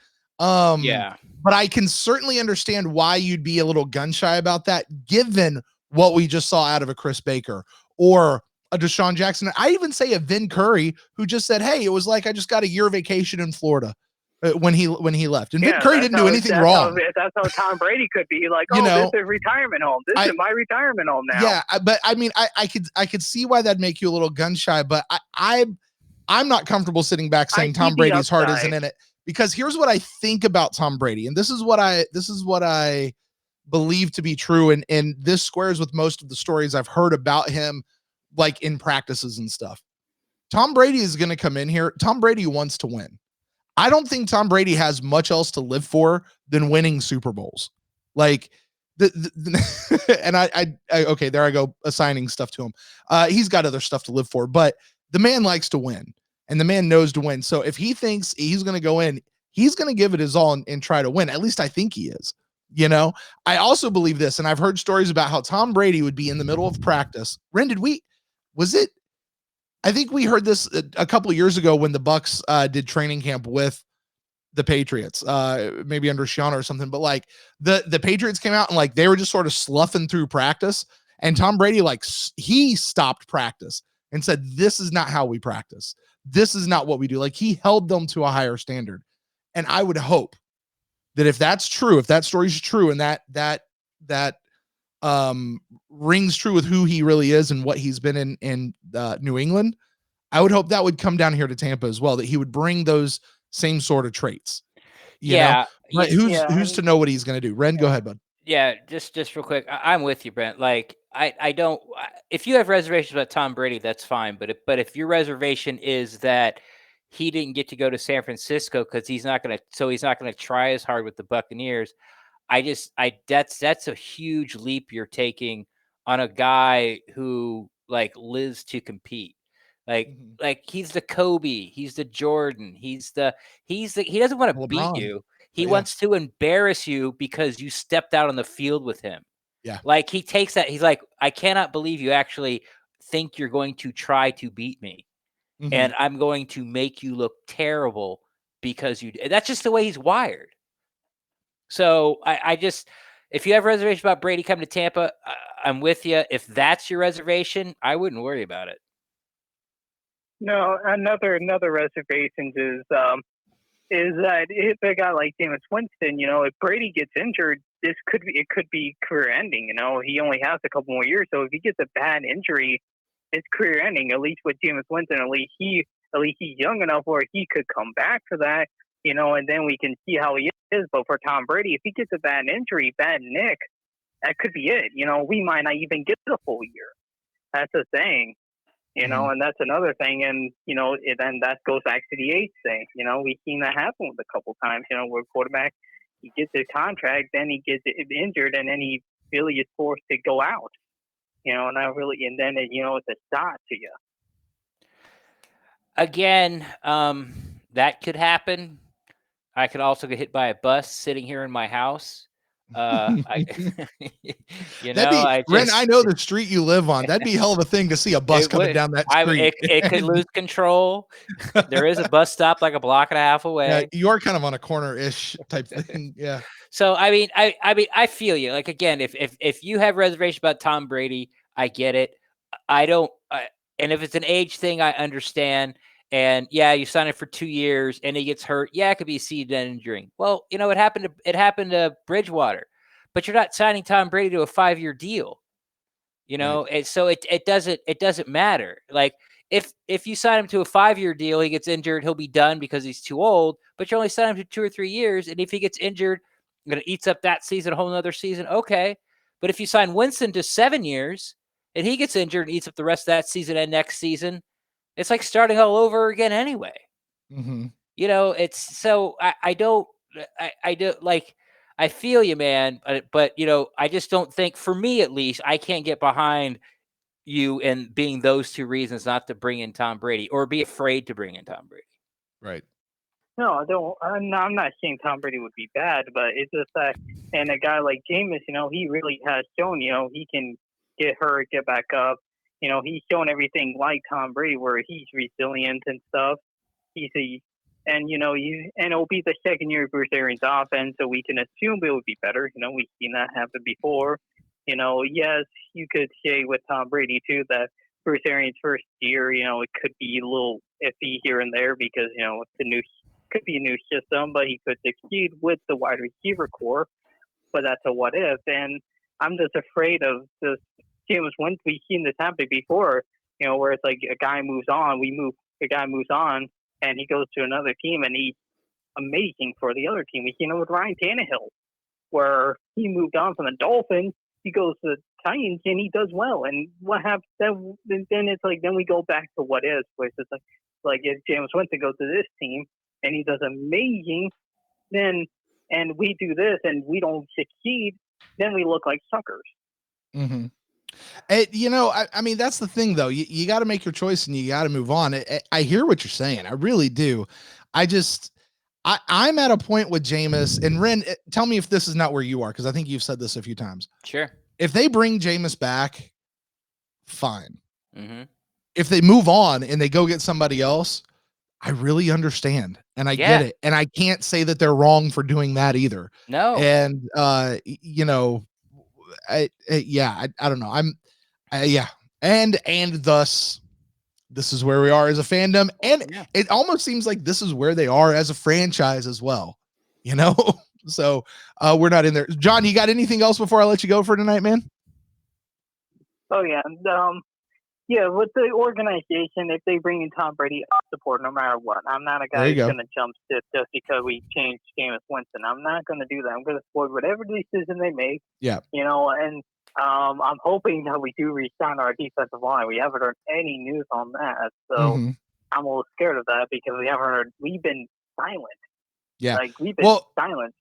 But I can certainly understand why you'd be a little gun shy about that, given what we just saw out of a Chris Baker or a Deshaun Jackson. I even say a Vin Curry, who just said, hey, it was like I just got a year vacation in Florida when he left. And Vin Curry didn't do anything wrong. That's how Tom Brady could be like, this is retirement home. This is my retirement home now. Yeah, but I mean, I could see why that'd make you a little gun shy, but I'm not comfortable sitting back saying Tom Brady's heart isn't in it. Because here's what I think about Tom Brady, and this is what I believe to be true, and this squares with most of the stories I've heard about him, like in practices and stuff. Tom Brady is going to come in here. Tom Brady wants to win. I don't think Tom Brady has much else to live for than winning Super Bowls. Like and I okay, there I go assigning stuff to him. He's got other stuff to live for, but the man likes to win. And the man knows to win. So if he thinks he's going to go in, he's going to give it his all and try to win. At least I think he is. I also believe this, and I've heard stories about how Tom Brady would be in the middle of practice. Ren, I think we heard this a couple of years ago when the Bucs did training camp with the Patriots, maybe under Shiana or something. But like the Patriots came out and like they were just sort of sloughing through practice. And Tom Brady, like he stopped practice and said, this is not how we practice. This is not what we do. Like he held them to a higher standard. And I would hope that if that's true, if that story's true and that rings true with who he really is and what he's been in New England, I would hope that would come down here to Tampa as well, that he would bring those same sort of traits. You know? But who's to know what he's going to do? Ren, go ahead, bud. Yeah, just real quick. I'm with you, Brent. Like I don't. If you have reservations about Tom Brady, that's fine. But if your reservation is that he didn't get to go to San Francisco because he's not going to try as hard with the Buccaneers, that's a huge leap you're taking on a guy who like lives to compete. Like he's the Kobe, he's the Jordan, he doesn't want to beat you. He wants to embarrass you because you stepped out on the field with him. Yeah. Like he takes that. He's like, I cannot believe you actually think you're going to try to beat me. Mm-hmm. And I'm going to make you look terrible because that's just the way he's wired. So I just, if you have a reservation about Brady coming to Tampa, I'm with you. If that's your reservation, I wouldn't worry about it. No, another reservation is that if a guy like Jameis Winston, if Brady gets injured, it could be career ending. He only has a couple more years, so if he gets a bad injury, it's career ending. At least with Jameis Winston, at least he's young enough where he could come back for that. And then we can see how he is. But for Tom Brady, if he gets a bad injury, bad nick, that could be it. We might not even get the full year. That's the thing. And that's another thing. And, then that goes back to the age thing. We've seen that happen with a couple times, where quarterback, he gets his contract, then he gets injured, and then he really is forced to go out. And then, it's a shot to you. Again, that could happen. I could also get hit by a bus sitting here in my house. Ren, I I know the street you live on. That'd be a hell of a thing to see a bus coming down that street. It could lose control. There is a bus stop like a block and a half away. Yeah, you are kind of on a corner-ish type thing. Yeah. So I feel you. Like, again, if you have reservation about Tom Brady, I get it. I don't. And if it's an age thing, I understand. And yeah, you sign it for 2 years and he gets hurt. Yeah, it could be a season injury. Well, it happened to Bridgewater, but you're not signing Tom Brady to a 5-year deal. Right. And so it doesn't matter. Like, if you sign him to a 5-year deal, he gets injured, he'll be done because he's too old. But you only sign him to 2 or 3 years, and if he gets injured, it eats up that season, a whole other season. Okay, but if you sign Winston to 7 years and he gets injured and eats up the rest of that season and next season, it's like starting all over again anyway. Mm-hmm. It's so I don't like, I feel you, man, but I just don't think, for me at least, I can't get behind you and being those two reasons not to bring in Tom Brady or be afraid to bring in Tom Brady. Right. No, I don't. I'm not saying Tom Brady would be bad, but it's just that, and a guy like Jameis, he really has shown, he can get hurt, get back up. He's shown everything like Tom Brady, where he's resilient and stuff. And it'll be the second year of Bruce Arians' offense, so we can assume it would be better. We've seen that happen before. Yes, you could say with Tom Brady too that Bruce Arians' first year, it could be a little iffy here and there because could be a new system, but he could succeed with the wide receiver core. But that's a what if, and I'm just afraid of this. Jameis Winston, we've seen this happen before, where it's like a guy moves on, and he goes to another team, and he's amazing for the other team. We've seen it with Ryan Tannehill, where he moved on from the Dolphins, he goes to the Titans, and he does well. And what happens then? Then it's like, then we go back to what is, where it's like if Jameis Winston goes to this team and he does amazing, then and we do this and we don't succeed, then we look like suckers. Mm-hmm. I mean, that's the thing, though. You got to make your choice and you got to move on. I hear what you're saying. I really do. I'm at a point with Jameis, and Ren, tell me if this is not where you are, because I think you've said this a few times. Sure. If they bring Jameis back, fine. Mm-hmm. If they move on and they go get somebody else, I really understand. And I get it. And I can't say that they're wrong for doing that either. No. And, I don't know. And thus this is where we are as a fandom. And it almost seems like this is where they are as a franchise as well, so we're not in there. John, you got anything else before I let you go for tonight, man? Oh yeah. With the organization, if they bring in Tom Brady, I'll support no matter what. I'm not a guy who's going to jump ship just because we changed Jameis Winston. I'm not going to do that. I'm going to support whatever decision they make. Yeah. And I'm hoping that we do re-sign our defensive line. We haven't heard any news on that, so I'm a little scared of that because we've been silent. Yeah. Like, we've been silent.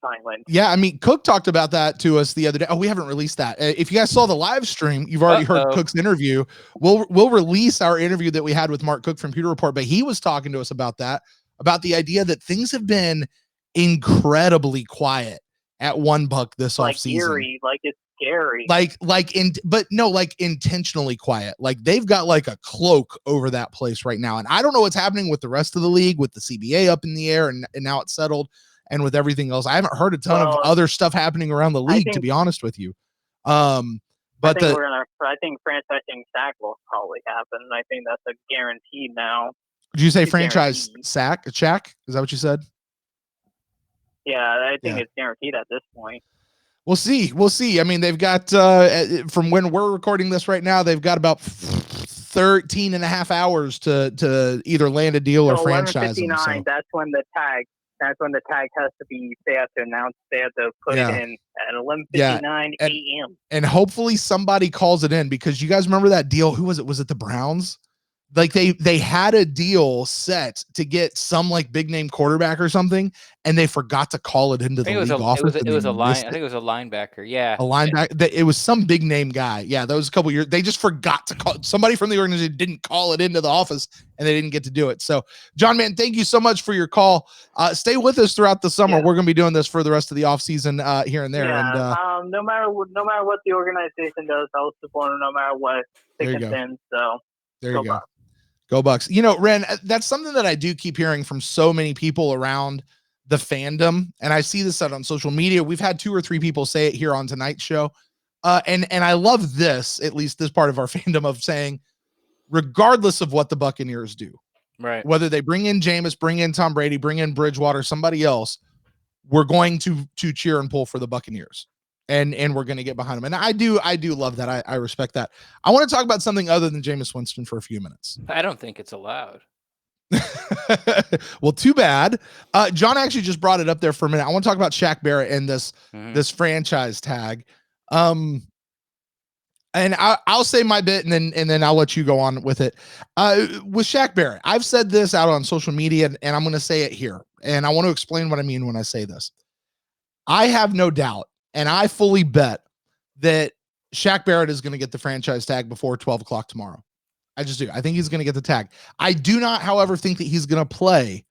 Yeah, I mean, Cook talked about that to us the other day. Oh, we haven't released that. If you guys saw the live stream, you've already heard Cook's interview. We'll release our interview that we had with Mark Cook from Pewter Report, but he was talking to us about the idea that things have been incredibly quiet at $1 this offseason. Eerie, like it's scary. Like intentionally quiet. Like they've got like a cloak over that place right now. And I don't know what's happening with the rest of the league with the CBA up in the air and now it's settled. and with everything else. I haven't heard a ton of Well, other stuff happening around the league, to think- be honest with you. I But think I think franchising Shaq will probably happen. I think that's a guaranteed now. did you say It's franchise guaranteed. Shaq? Is that what you said? Yeah, I think Yeah. it's guaranteed at this point. We'll see. We'll see. I mean, they've got, from when we're recording this right now, they've got about 13 and a half hours to either land a deal or So franchise them. 11:59. So. That's when the tag has to be. They have to announce. They have to put Yeah. it in at 11:59 a.m. And hopefully somebody calls it in, because you guys remember that deal? Who was it? Was it the Browns? Like they had a deal set to get some like big name quarterback or something, and they forgot to call it into the league office. It was a line. I think it was a linebacker. Yeah, a linebacker. It was some big name guy. Yeah, that was a couple years. They just forgot to call. Somebody from the organization didn't call it into the office, and they didn't get to do it. So, John, man, thank you so much for your call. Stay with us throughout the summer. Yeah. We're going to be doing this for the rest of the off season here and there. Yeah. And no matter what the organization does, I'll support them no matter what they There you go. contend. So there you go. Bucks. Go Bucks. You know, Ren, that's something that I do keep hearing from so many people around the fandom. And I see this out on social media. We've had 2 or 3 people say it here on tonight's show. And I love this, at least this part of our fandom, of saying, regardless of what the Buccaneers do, right, whether they bring in Jameis, bring in Tom Brady, bring in Bridgewater, somebody else, we're going to cheer and pull for the Buccaneers. And we're going to get behind them. And I do love that. I respect that. I want to talk about something other than Jameis Winston for a few minutes. I don't think it's allowed. Well, too bad. John actually just brought it up there for a minute. I want to talk about Shaq Barrett and this franchise tag. And I'll say my bit, and then I'll let you go on with it. With Shaq Barrett, I've said this out on social media, and I'm going to say it here. And I want to explain what I mean when I say this. I have no doubt, and I fully bet that Shaq Barrett is going to get the franchise tag before 12 o'clock tomorrow. I just do. I think he's going to get the tag. I do not, however, think that he's going to play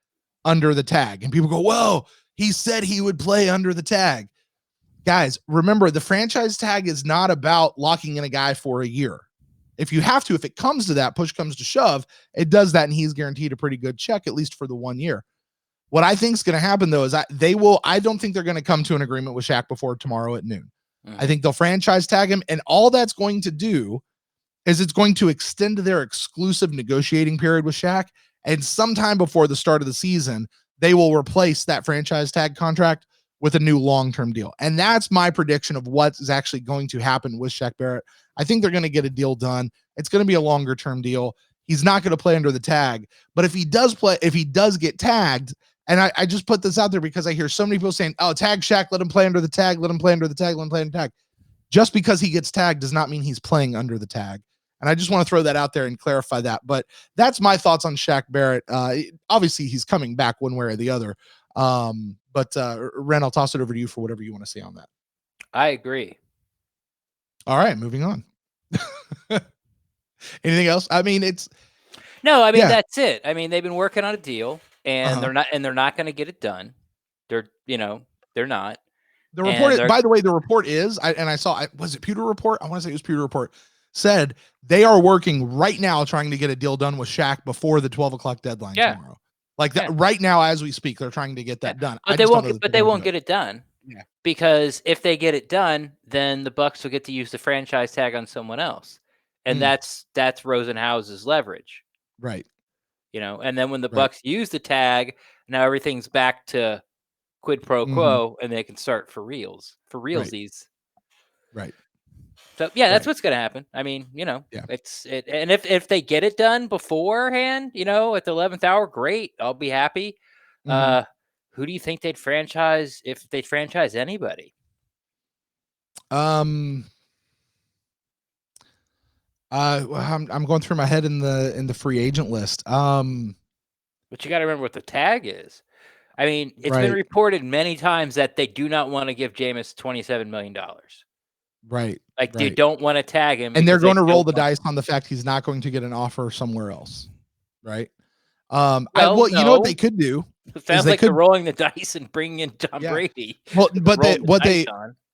under the tag. And people go, well, he said he would play under the tag. Guys, remember, the franchise tag is not about locking in a guy for a year. If you have to, if it comes to that, push comes to shove, it does that, and he's guaranteed a pretty good check, at least for the 1 year. What I think is going to happen, though, is I don't think they're going to come to an agreement with Shaq before tomorrow at noon. I think they'll franchise tag him, and all that's going to do is it's going to extend their exclusive negotiating period with Shaq, and sometime before the start of the season, they will replace that franchise tag contract with a new long-term deal. And that's my prediction of what is actually going to happen with Shaq Barrett. I think they're going to get a deal done. It's going to be a longer-term deal. He's not going to play under the tag, but if he does get tagged, and I just put this out there because I hear so many people saying, oh, tag Shaq, let him play under the tag, let him play under the tag, let him play under the tag. Just because he gets tagged does not mean he's playing under the tag. And I just want to throw that out there and clarify that. But that's my thoughts on Shaq Barrett. Obviously, he's coming back one way or the other. But Ren, I'll toss it over to you for whatever you want to say on that. I agree. All right, moving on. Anything else? I mean, that's it. I mean, they've been working on a deal, and they're not going to get it done. They're not. The report, by the way, the report is, was it Pewter Report? I want to say it was Pewter Report, said they are working right now trying to get a deal done with Shaq before the 12 o'clock deadline tomorrow. Like that right now, as we speak, they're trying to get that done. But they won't get it done. Yeah. Because if they get it done, then the Bucks will get to use the franchise tag on someone else. And that's Rosenhaus's leverage. Right. And then when the Bucks use the tag, now everything's back to quid pro quo, and they can start for realsies. Right. So that's what's going to happen. I mean, it's it, and if they get it done beforehand, at the 11th hour, great. I'll be happy. Who do you think they'd franchise if they franchise anybody? I'm going through my head in the free agent list. But you got to remember what the tag is. I mean, it's been reported many times that they do not want to give Jameis $27 million. Right. Like they don't want to tag him. And they're going to roll the dice on the fact he's not going to get an offer somewhere else. Right. You know what they could do? It sounds like they're rolling the dice and bringing in Tom Brady. Well, but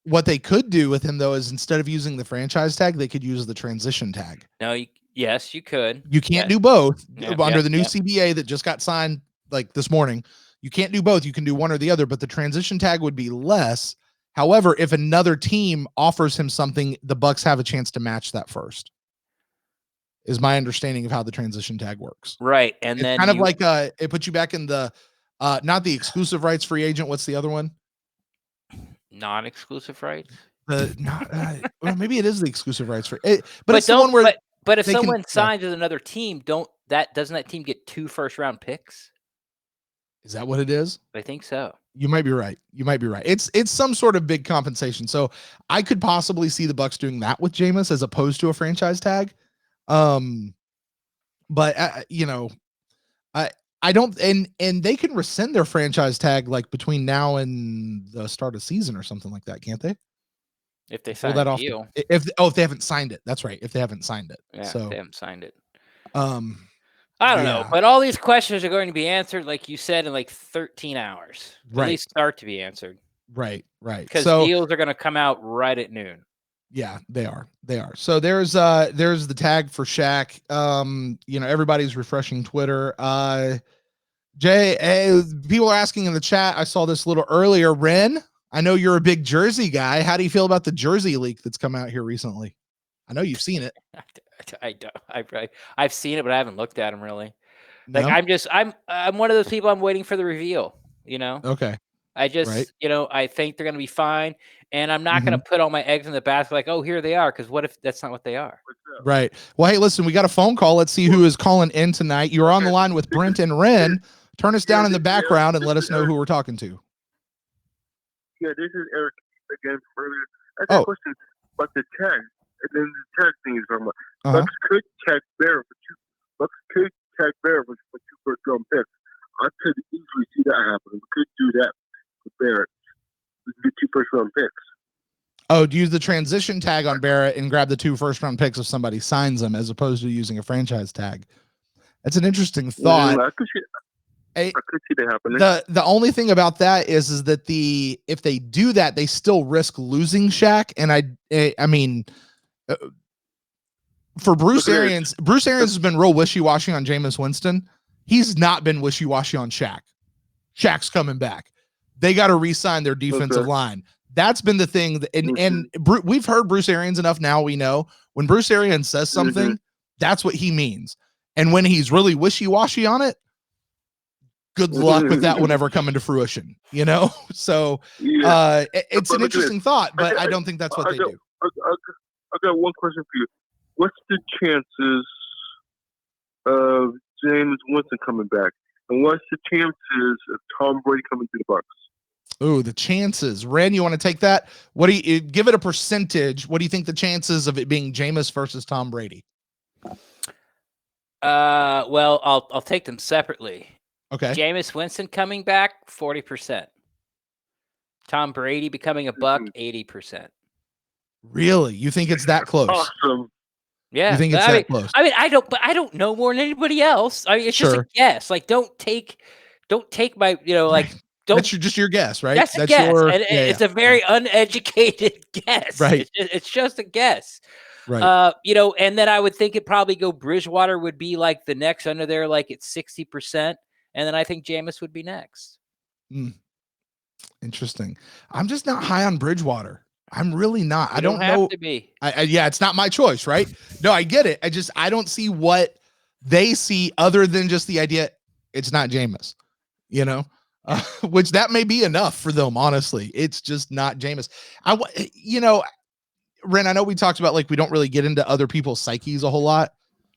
what they could do with him, though, is instead of using the franchise tag, they could use the transition tag. No, yes, you could. You can't do both under the new CBA that just got signed like this morning. You can't do both. You can do one or the other, but the transition tag would be less. However, if another team offers him something, the Bucks have a chance to match that first. Is my understanding of how the transition tag works. Right. And it's then kind of like it puts you back in the not the exclusive rights free agent. What's the other one? non-exclusive rights. Well, maybe it is the exclusive rights for it, but it's the don't one where but if they can- someone signs with another team, doesn't that team get 2 first-round picks? Is that what it is? I think so. You might be right. It's some sort of big compensation. So I could possibly see the Bucks doing that with Jameis as opposed to a franchise tag. But I don't, and they can rescind their franchise tag like between now and the start of season or something like that, can't they? If they Pull sign that a off. deal. If they haven't signed it, that's right. If they haven't signed it, Yeah, so if they haven't signed it. I I don't know, but all these questions are going to be answered, like you said, in like 13 hours. Right. At least start to be answered. Right. Because So deals are going to come out right at noon. yeah, they are. So there's the tag for Shaq. Everybody's refreshing Twitter. People are asking in the chat. I saw this a little earlier. Ren, I know you're a big jersey guy. How do you feel about the jersey leak that's come out here recently? I know you've seen it. I've seen it, but I haven't looked at them really. No? Like I'm one of those people. I'm waiting for the reveal. Okay. I just Right. I think they're going to be fine, and I'm not going to put all my eggs in the basket. Like, oh, here they are. Because what if that's not what they are? Right. Well, hey, listen, we got a phone call. Let's see who is calling in tonight. You're on the line with Brent and Ren. Turn us down in the background and let us know who we're talking to. Yeah, this is Eric again from earlier. I got a question about the tag, and then the tag thing is talking about. Bucks could tag Barrett for two. Bucks could tag Barrett for 2 first-round picks. I could easily see that happen. We could do that with Barrett. We could get 2 first-round picks. Oh, use the transition tag on Barrett and grab the 2 first-round picks if somebody signs them, as opposed to using a franchise tag. That's an interesting thought. I could see that happening. The only thing about that is that if they do that, they still risk losing Shaq. And I mean, for Bruce Arians has been real wishy-washy on Jameis Winston. He's not been wishy-washy on Shaq. Shaq's coming back. They got to re-sign their defensive line. That's been the thing. We've heard Bruce Arians enough now. We know when Bruce Arians says something, that's what he means. And when he's really wishy-washy on it, good luck with that one ever coming to fruition, So it's an interesting thought, but I don't think that's what they do. I got one question for you. What's the chances of Jameis Winston coming back? And what's the chances of Tom Brady coming to the Bucks? Oh, the chances. Ren, you want to take that? What do you give it a percentage? What do you think the chances of it being Jameis versus Tom Brady? Well, I'll take them separately. Okay. Jameis Winston coming back, 40%. Tom Brady becoming a Buck, 80%. Really? You think it's that close? Awesome. Yeah. You think it's that close? I mean, I don't know more than anybody else. I mean, it's just a guess. Like, don't take my, don't. That's just your guess, right? That's a guess. It's a very uneducated guess. Right. It's just a guess. Right. And then I would think it probably go Bridgewater would be like the next under there, like it's 60%. And then I think Jameis would be next. Interesting. I'm just not high on Bridgewater. I'm really not. I don't know. Have to be. It's not my choice, right? No, I get it. I don't see what they see other than just the idea it's not Jameis, which that may be enough for them. Honestly, it's just not Jameis. Ren, I know we talked about we don't really get into other people's psyches a whole lot.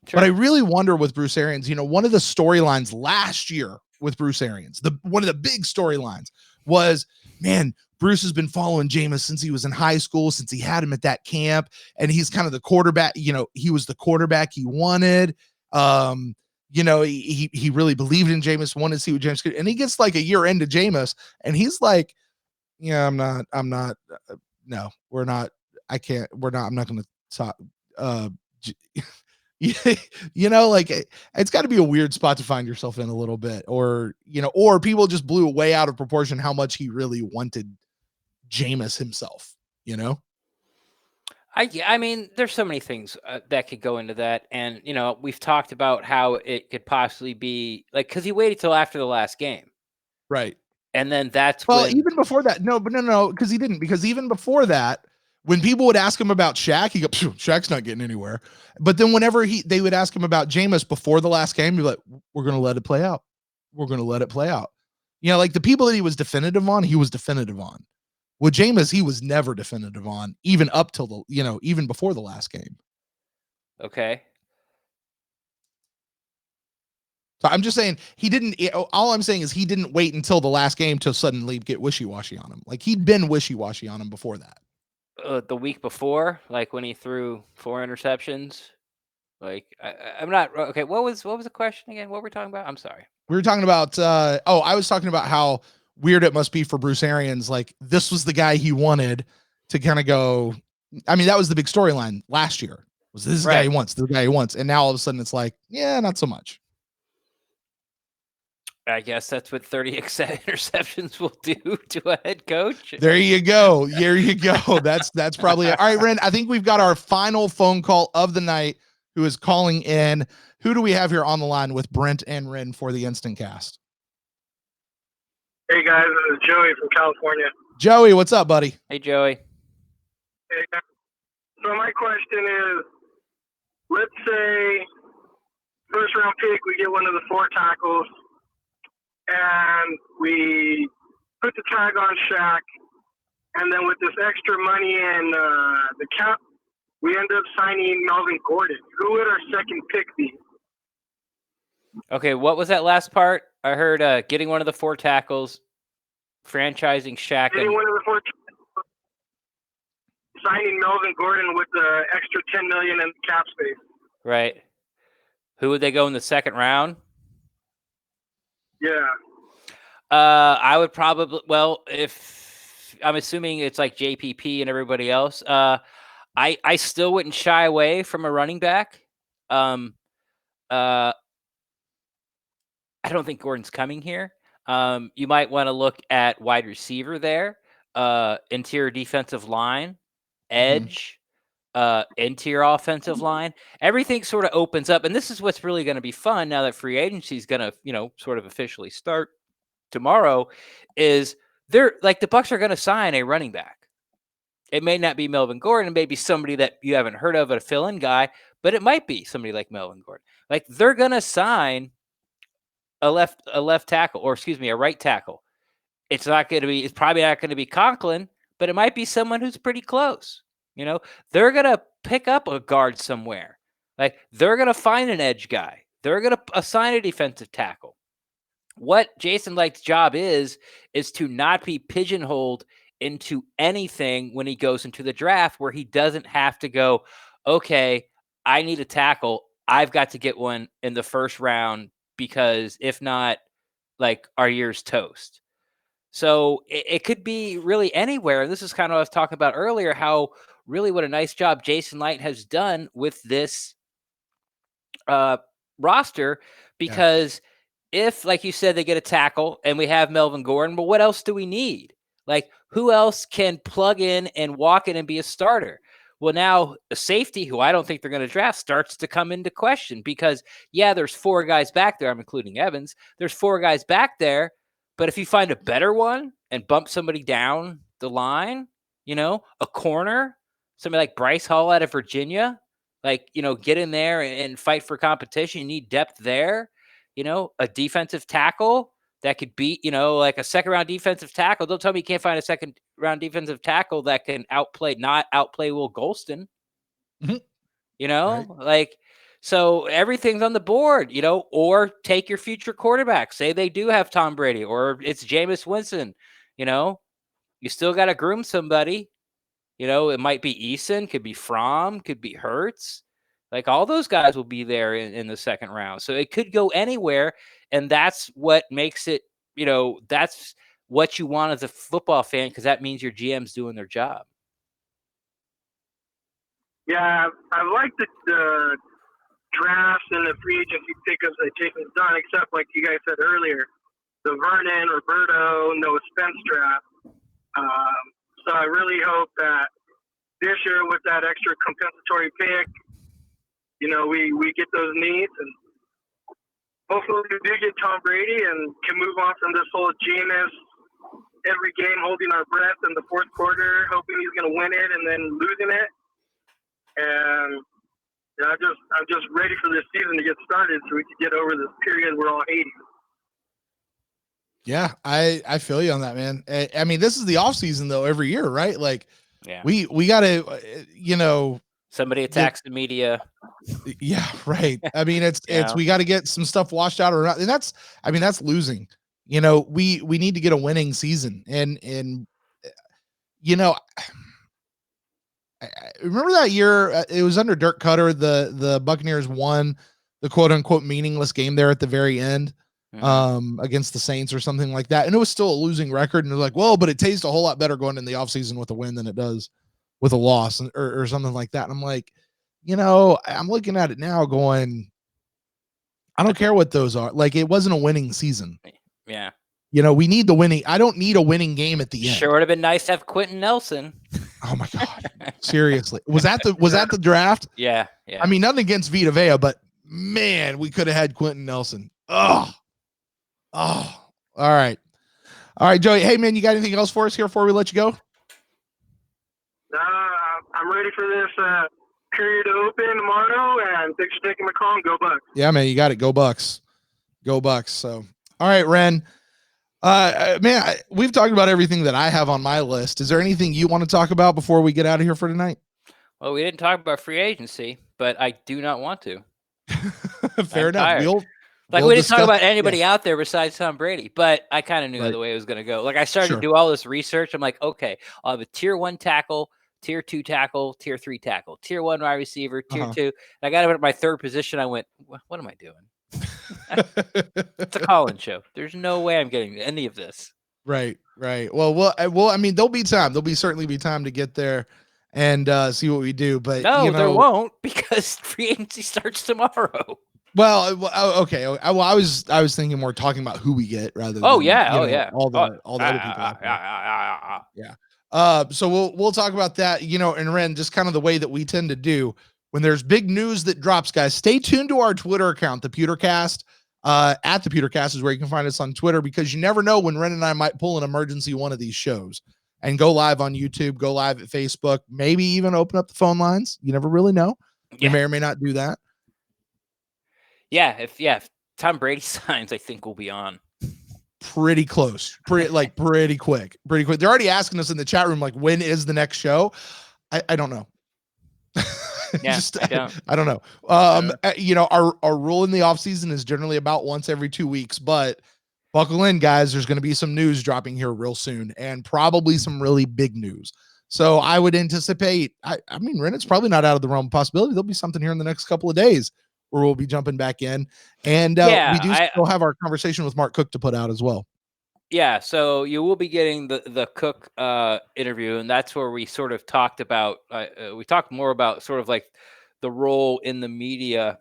Sure. But I really wonder with Bruce Arians, one of the storylines last year with Bruce Arians, one of the big storylines was, man, Bruce has been following Jameis since he was in high school, since he had him at that camp. And he's kind of the quarterback, he was the quarterback he wanted. He really believed in Jameis, wanted to see what Jameis could. And he gets a year into Jameis and he's like, yeah, I'm not, no, we're not, I can't, we're not, I'm not going to talk. It's got to be a weird spot to find yourself in a little bit, or people just blew way out of proportion how much he really wanted Jameis himself, I mean, there's so many things that could go into that. And, we've talked about how it could possibly be because he waited till after the last game. Right. And then that's Well, when even before that, no, because he didn't. Because even before that, when people would ask him about Shaq, he go, Shaq's not getting anywhere. But then whenever they would ask him about Jameis before the last game, he'd be like, we're going to let it play out. We're going to let it play out. You know, like the people that he was definitive on, he was definitive on. With Jameis, he was never definitive on, even up till the, even before the last game. okay. So I'm just saying he didn't. All I'm saying is he didn't wait until the last game to suddenly get wishy-washy on him. Like he'd been wishy-washy on him before that. The week before, like when he threw 4 interceptions, like I'm not okay. What was the question again? What were we talking about? I'm sorry. We were talking about. I was talking about how weird it must be for Bruce Arians. Like this was the guy he wanted to kind of go. I mean, that was the big storyline last year. Was this the guy he wants? The guy he wants, and now all of a sudden it's like, yeah, not so much. I guess that's what 30 interceptions will do to a head coach. There you go. There you go. That's probably it. All right, Ren. I think we've got our final phone call of the night. Who is calling in? Who do we have here on the line with Brent and Ren for the Instant Cast? Hey guys, this is Joey from California. Joey, what's up, buddy? Hey, Joey. Hey guys. So my question is, let's say first round pick, we get one of the 4 tackles, and we put the tag on Shaq, and then with this extra money and the cap, we end up signing Melvin Gordon. Who would our second pick be? Okay, what was that last part? I heard getting one of the 4 tackles, franchising Shaq, Getting one of the 4 tackles, signing Melvin Gordon with the extra $10 million in cap space. right? Who would they go in the second round? Yeah. I would probably, well, if I'm assuming it's like JPP and everybody else, I still wouldn't shy away from a running back. I don't think Gordon's coming here. You might want to look at wide receiver there, interior defensive line, edge, interior offensive line. Everything sort of opens up, and this is what's really going to be fun now that free agency is going to, sort of officially start tomorrow. Is they're like the Bucs are going to sign a running back. It may not be Melvin Gordon, it may be somebody that you haven't heard of, a fill-in guy, but it might be somebody like Melvin Gordon. Like they're going to sign a left tackle, or excuse me, a right tackle. It's probably not going to be Conklin, but it might be someone who's pretty close. They're going to pick up a guard somewhere. Like they're going to find an edge guy. They're going to assign a defensive tackle. What Jason Licht's job is to not be pigeonholed into anything when he goes into the draft where he doesn't have to go, okay, I need a tackle. I've got to get one in the first round because if not, like our year's toast. So it could be really anywhere. And this is kind of what I was talking about earlier, how really what a nice job Jason Licht has done with this roster, because if, like you said, they get a tackle and we have Melvin Gordon, well, what else do we need? Like, who else can plug in and walk in and be a starter? Well, now a safety, who I don't think they're going to draft, starts to come into question because, there's 4 guys back there. I'm including Evans. There's 4 guys back there. But if you find a better one and bump somebody down the line, a corner, somebody like Bryce Hall out of Virginia, like, get in there and fight for competition. You need depth there. A defensive tackle that could beat, like a second-round defensive tackle. Don't tell me you can't find a second-round defensive tackle that can not outplay Will Golston. Right. Like, so everything's on the board, or take your future quarterback. Say they do have Tom Brady, or it's Jameis Winston, you still got to groom somebody. It might be Eason, could be Fromm, could be Hurts. Like all those guys will be there in the second round. So it could go anywhere. And that's what makes it, that's what you want as a football fan, because that means your GM's doing their job. Yeah, I like the drafts and the free agency pickups that Jason's done, except like you guys said earlier, the Vernon, Roberto, Noah Spence draft. So I really hope that this year with that extra compensatory pick, we get those needs. And hopefully we do get Tom Brady and can move on from this whole Jameis every game holding our breath in the fourth quarter, hoping he's going to win it and then losing it. And yeah, I'm just ready for this season to get started so we can get over this period we're all hating. Yeah, I feel you on that, man. I mean, this is the off season though, every year, right? Like, Yeah. we gotta, somebody attacks the media. Yeah, right. I mean, it's Yeah. we got to get some stuff washed out around, and that's losing. We need to get a winning season, and I remember that year, it was under Dirk Cutter. The Buccaneers won the quote unquote meaningless game there at the very end, against the Saints or something like that, and it was still a losing record. And they're like, well, but it tastes a whole lot better going in the offseason with a win than it does with a loss, or something like that. And I'm like, I'm looking at it now going, I don't care what those are. Like, it wasn't a winning season. Yeah. We need the winning. I don't need a winning game at the end. Sure would have been nice to have Quentin Nelson. Oh my God. Seriously. Was that the draft? Yeah. Yeah. I mean, nothing against Vita Vea, but man, we could have had Quentin Nelson. Oh, all right. All right, Joey. Hey man, you got anything else for us here before we let you go? I'm ready for this period to open tomorrow, and thanks for taking my call, and go Bucks. Yeah, man, you got it. Go Bucks. Go Bucks. So, all right, Ren. Man, we've talked about everything that I have on my list. Is there anything you want to talk about before we get out of here for tonight? Well, we didn't talk about free agency, but I do not want to. Fair enough. We didn't talk about anybody out there besides Tom Brady, but I kind of knew the way it was going to go. Like, I started to do all this research. I'm like, okay, I'll have a tier 1 tackle, tier 2 tackle, tier 3 tackle, tier 1 wide receiver, tier 2. And I got him at my third position. I went, what am I doing? It's a call-in show. There's no way I'm getting any of this. Right. Well, I mean, there'll be time. There'll certainly be time to get there and see what we do. But no, there won't, because free agency starts tomorrow. Well, okay. Well, I was thinking more talking about who we get rather than all the other people out there. Yeah. So we'll talk about that. And Ren, just kind of the way that we tend to do when there's big news that drops, guys. Stay tuned to our Twitter account, the Pewtercast. At the Pewtercast is where you can find us on Twitter, because you never know when Ren and I might pull an emergency one of these shows and go live on YouTube, go live at Facebook, maybe even open up the phone lines. You never really know. You may or may not do that. Yeah, if Tom Brady signs, I think we'll be on. Pretty close. Pretty quick. They're already asking us in the chat room, like, when is the next show? I don't know. Yeah, I don't know. Our rule in the off season is generally about once every 2 weeks, but buckle in, guys. There's going to be some news dropping here real soon, and probably some really big news. So I would anticipate, I mean, Ren, it's probably not out of the realm of possibility. There'll be something here in the next couple of days where we'll be jumping back in. And we do still have our conversation with Mark Cook to put out as well. Yeah, so you will be getting the Cook interview, and that's where we sort of talked about, we talked more about sort of like the role in the media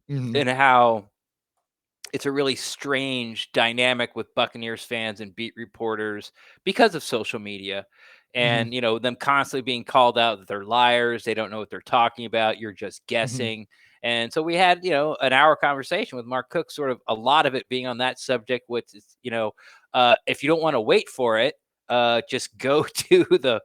and how it's a really strange dynamic with Buccaneers fans and beat reporters because of social media. And, them constantly being called out that they're liars. They don't know what they're talking about. You're just guessing. And so we had, an hour conversation with Mark Cook, sort of a lot of it being on that subject, which is, if you don't want to wait for it, just go to the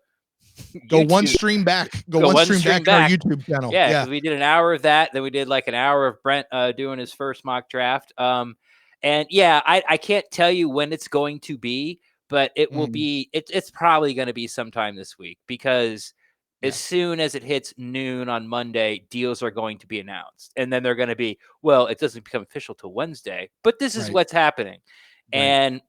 Go one stream back. Go one stream back on our YouTube channel. Yeah, because we did an hour of that. Then we did like an hour of Brent doing his first mock draft. And yeah, I can't tell you when it's going to be, but it will be, it's probably going to be sometime this week, because as soon as it hits noon on Monday, deals are going to be announced. And then they're going to be, well, it doesn't become official till Wednesday, but this is what's happening. And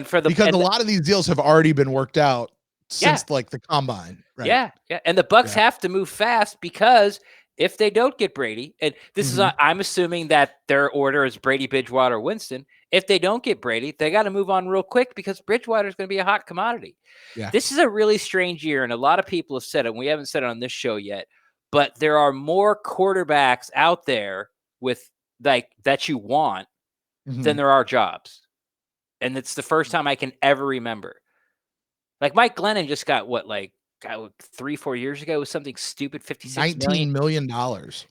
for the, because a lot of these deals have already been worked out since like the combine. Right. Yeah. And the Bucs have to move fast, because if they don't get Brady, and this is, I'm assuming that their order is Brady, Bridgewater, Winston. If they don't get Brady, they got to move on real quick, because Bridgewater is going to be a hot commodity. Yeah. This is a really strange year, and a lot of people have said it, and we haven't said it on this show yet, but there are more quarterbacks out there with like that you want than there are jobs. And it's the first time I can ever remember. Like Mike Glennon just got God, 3-4 years ago, it was something stupid, 56 million. $19 million.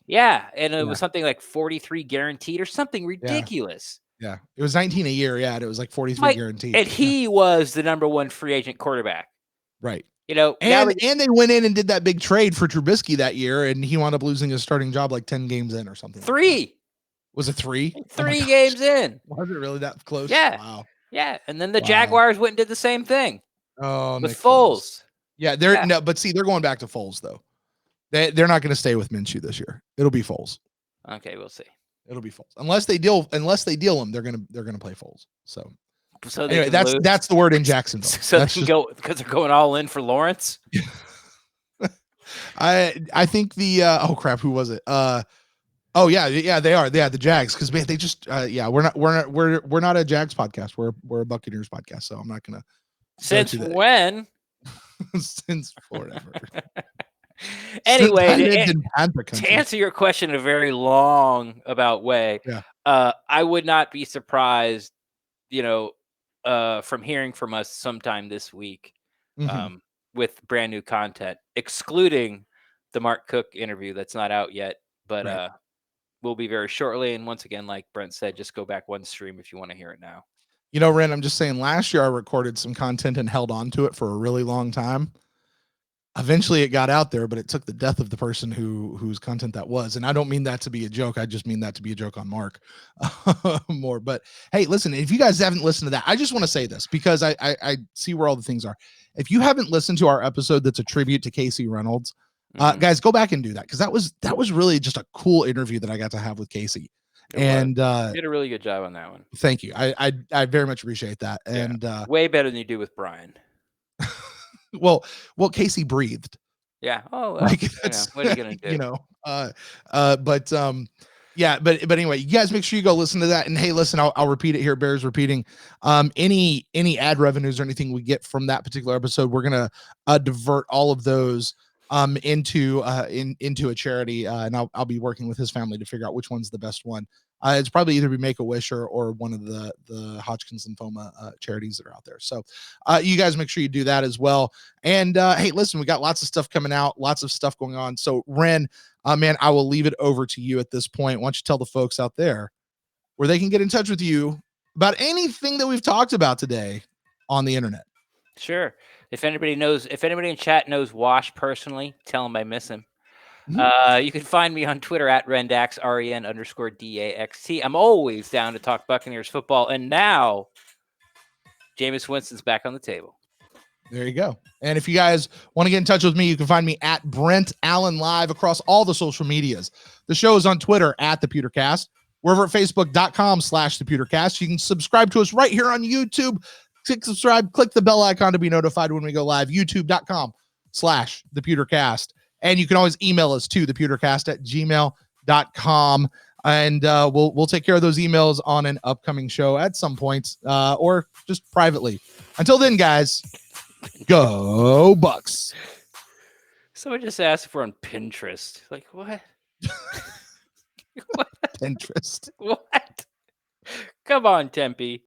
Yeah, and it Yeah. was something like 43 guaranteed or something ridiculous. Yeah, it was 19 a year. Yeah, and it was like 43 Like, guaranteed. and he was the number one free agent quarterback. Right. You know, now And they went in and did that big trade for Trubisky that year, and he wound up losing his starting job like 10 games in or something. three. Was it 3? Three games in. Was it really that close? Yeah. Wow. Yeah. And then the Wow. Jaguars went and did the same thing Oh, with Nick Foles. Yeah, no, but see, they're going back to Foles though. They're not going to stay with Minshew this year. It'll be Foles. Okay, we'll see. It'll be Foles. Unless they deal him, they're gonna play Foles. So anyway, that's the word in Jacksonville. So they can go because they're going all in for Lawrence. I think the oh crap, who was it? Oh yeah, they are. Yeah, the Jags. Because man, they just we're not a Jags podcast. We're a Buccaneers podcast. So I'm not gonna. Since when? Since forever. Anyway, to answer your question in a very long about way, I would not be surprised, from hearing from us sometime this week, with brand new content, excluding the Mark Cook interview that's not out yet, but will be very shortly. And once again, like Brent said, just go back one stream if you want to hear it now. Ren, I'm just saying, last year I recorded some content and held on to it for a really long time. Eventually it got out there, but it took the death of the person whose content that was. And I don't mean that to be a joke. I just mean that to be a joke on Mark more. But hey, listen, if you guys haven't listened to that, I just want to say this because I see where all the things are. If you haven't listened to our episode that's a tribute to Casey Reynolds, guys, go back and do that. Because that was really just a cool interview that I got to have with Casey. And you did a really good job on that one. Thank you. I very much appreciate that. And way better than you do with Brian. Well, Casey breathed. Yeah. Oh, well, like what are you gonna do? But anyway, you guys make sure you go listen to that. And hey, listen, I'll repeat it here. Bears repeating. Any ad revenues or anything we get from that particular episode, we're gonna divert all of those into a charity, and I'll be working with his family to figure out which one's the best one. It's probably either be Make-A-Wish or one of the Hodgkin's lymphoma charities that are out there. So you guys make sure you do that as well. And hey, listen, we got lots of stuff coming out, lots of stuff going on. So Ren, man, I will leave it over to you at this point. Why don't you tell the folks out there where they can get in touch with you about anything that we've talked about today on the internet? Sure. If anybody in chat knows Wash personally, tell him I miss him. You can find me on Twitter at Rendax, REN_DAXT. I'm always down to talk Buccaneers football. And now Jameis Winston's back on the table. There you go. And if you guys want to get in touch with me, you can find me at Brent Allen Live across all the social medias. The show is on Twitter at The Pewtercast. We're over at Facebook.com/The Pewtercast. You can subscribe to us right here on YouTube. Click subscribe, click the bell icon to be notified when we go live. YouTube.com/The Pewtercast. And you can always email us to thepewtercast@gmail.com. And we'll take care of those emails on an upcoming show at some point, or just privately. Until then, guys, go Bucks. Someone just asked if we're on Pinterest. Like, what? Pinterest. What? Come on, Tempe.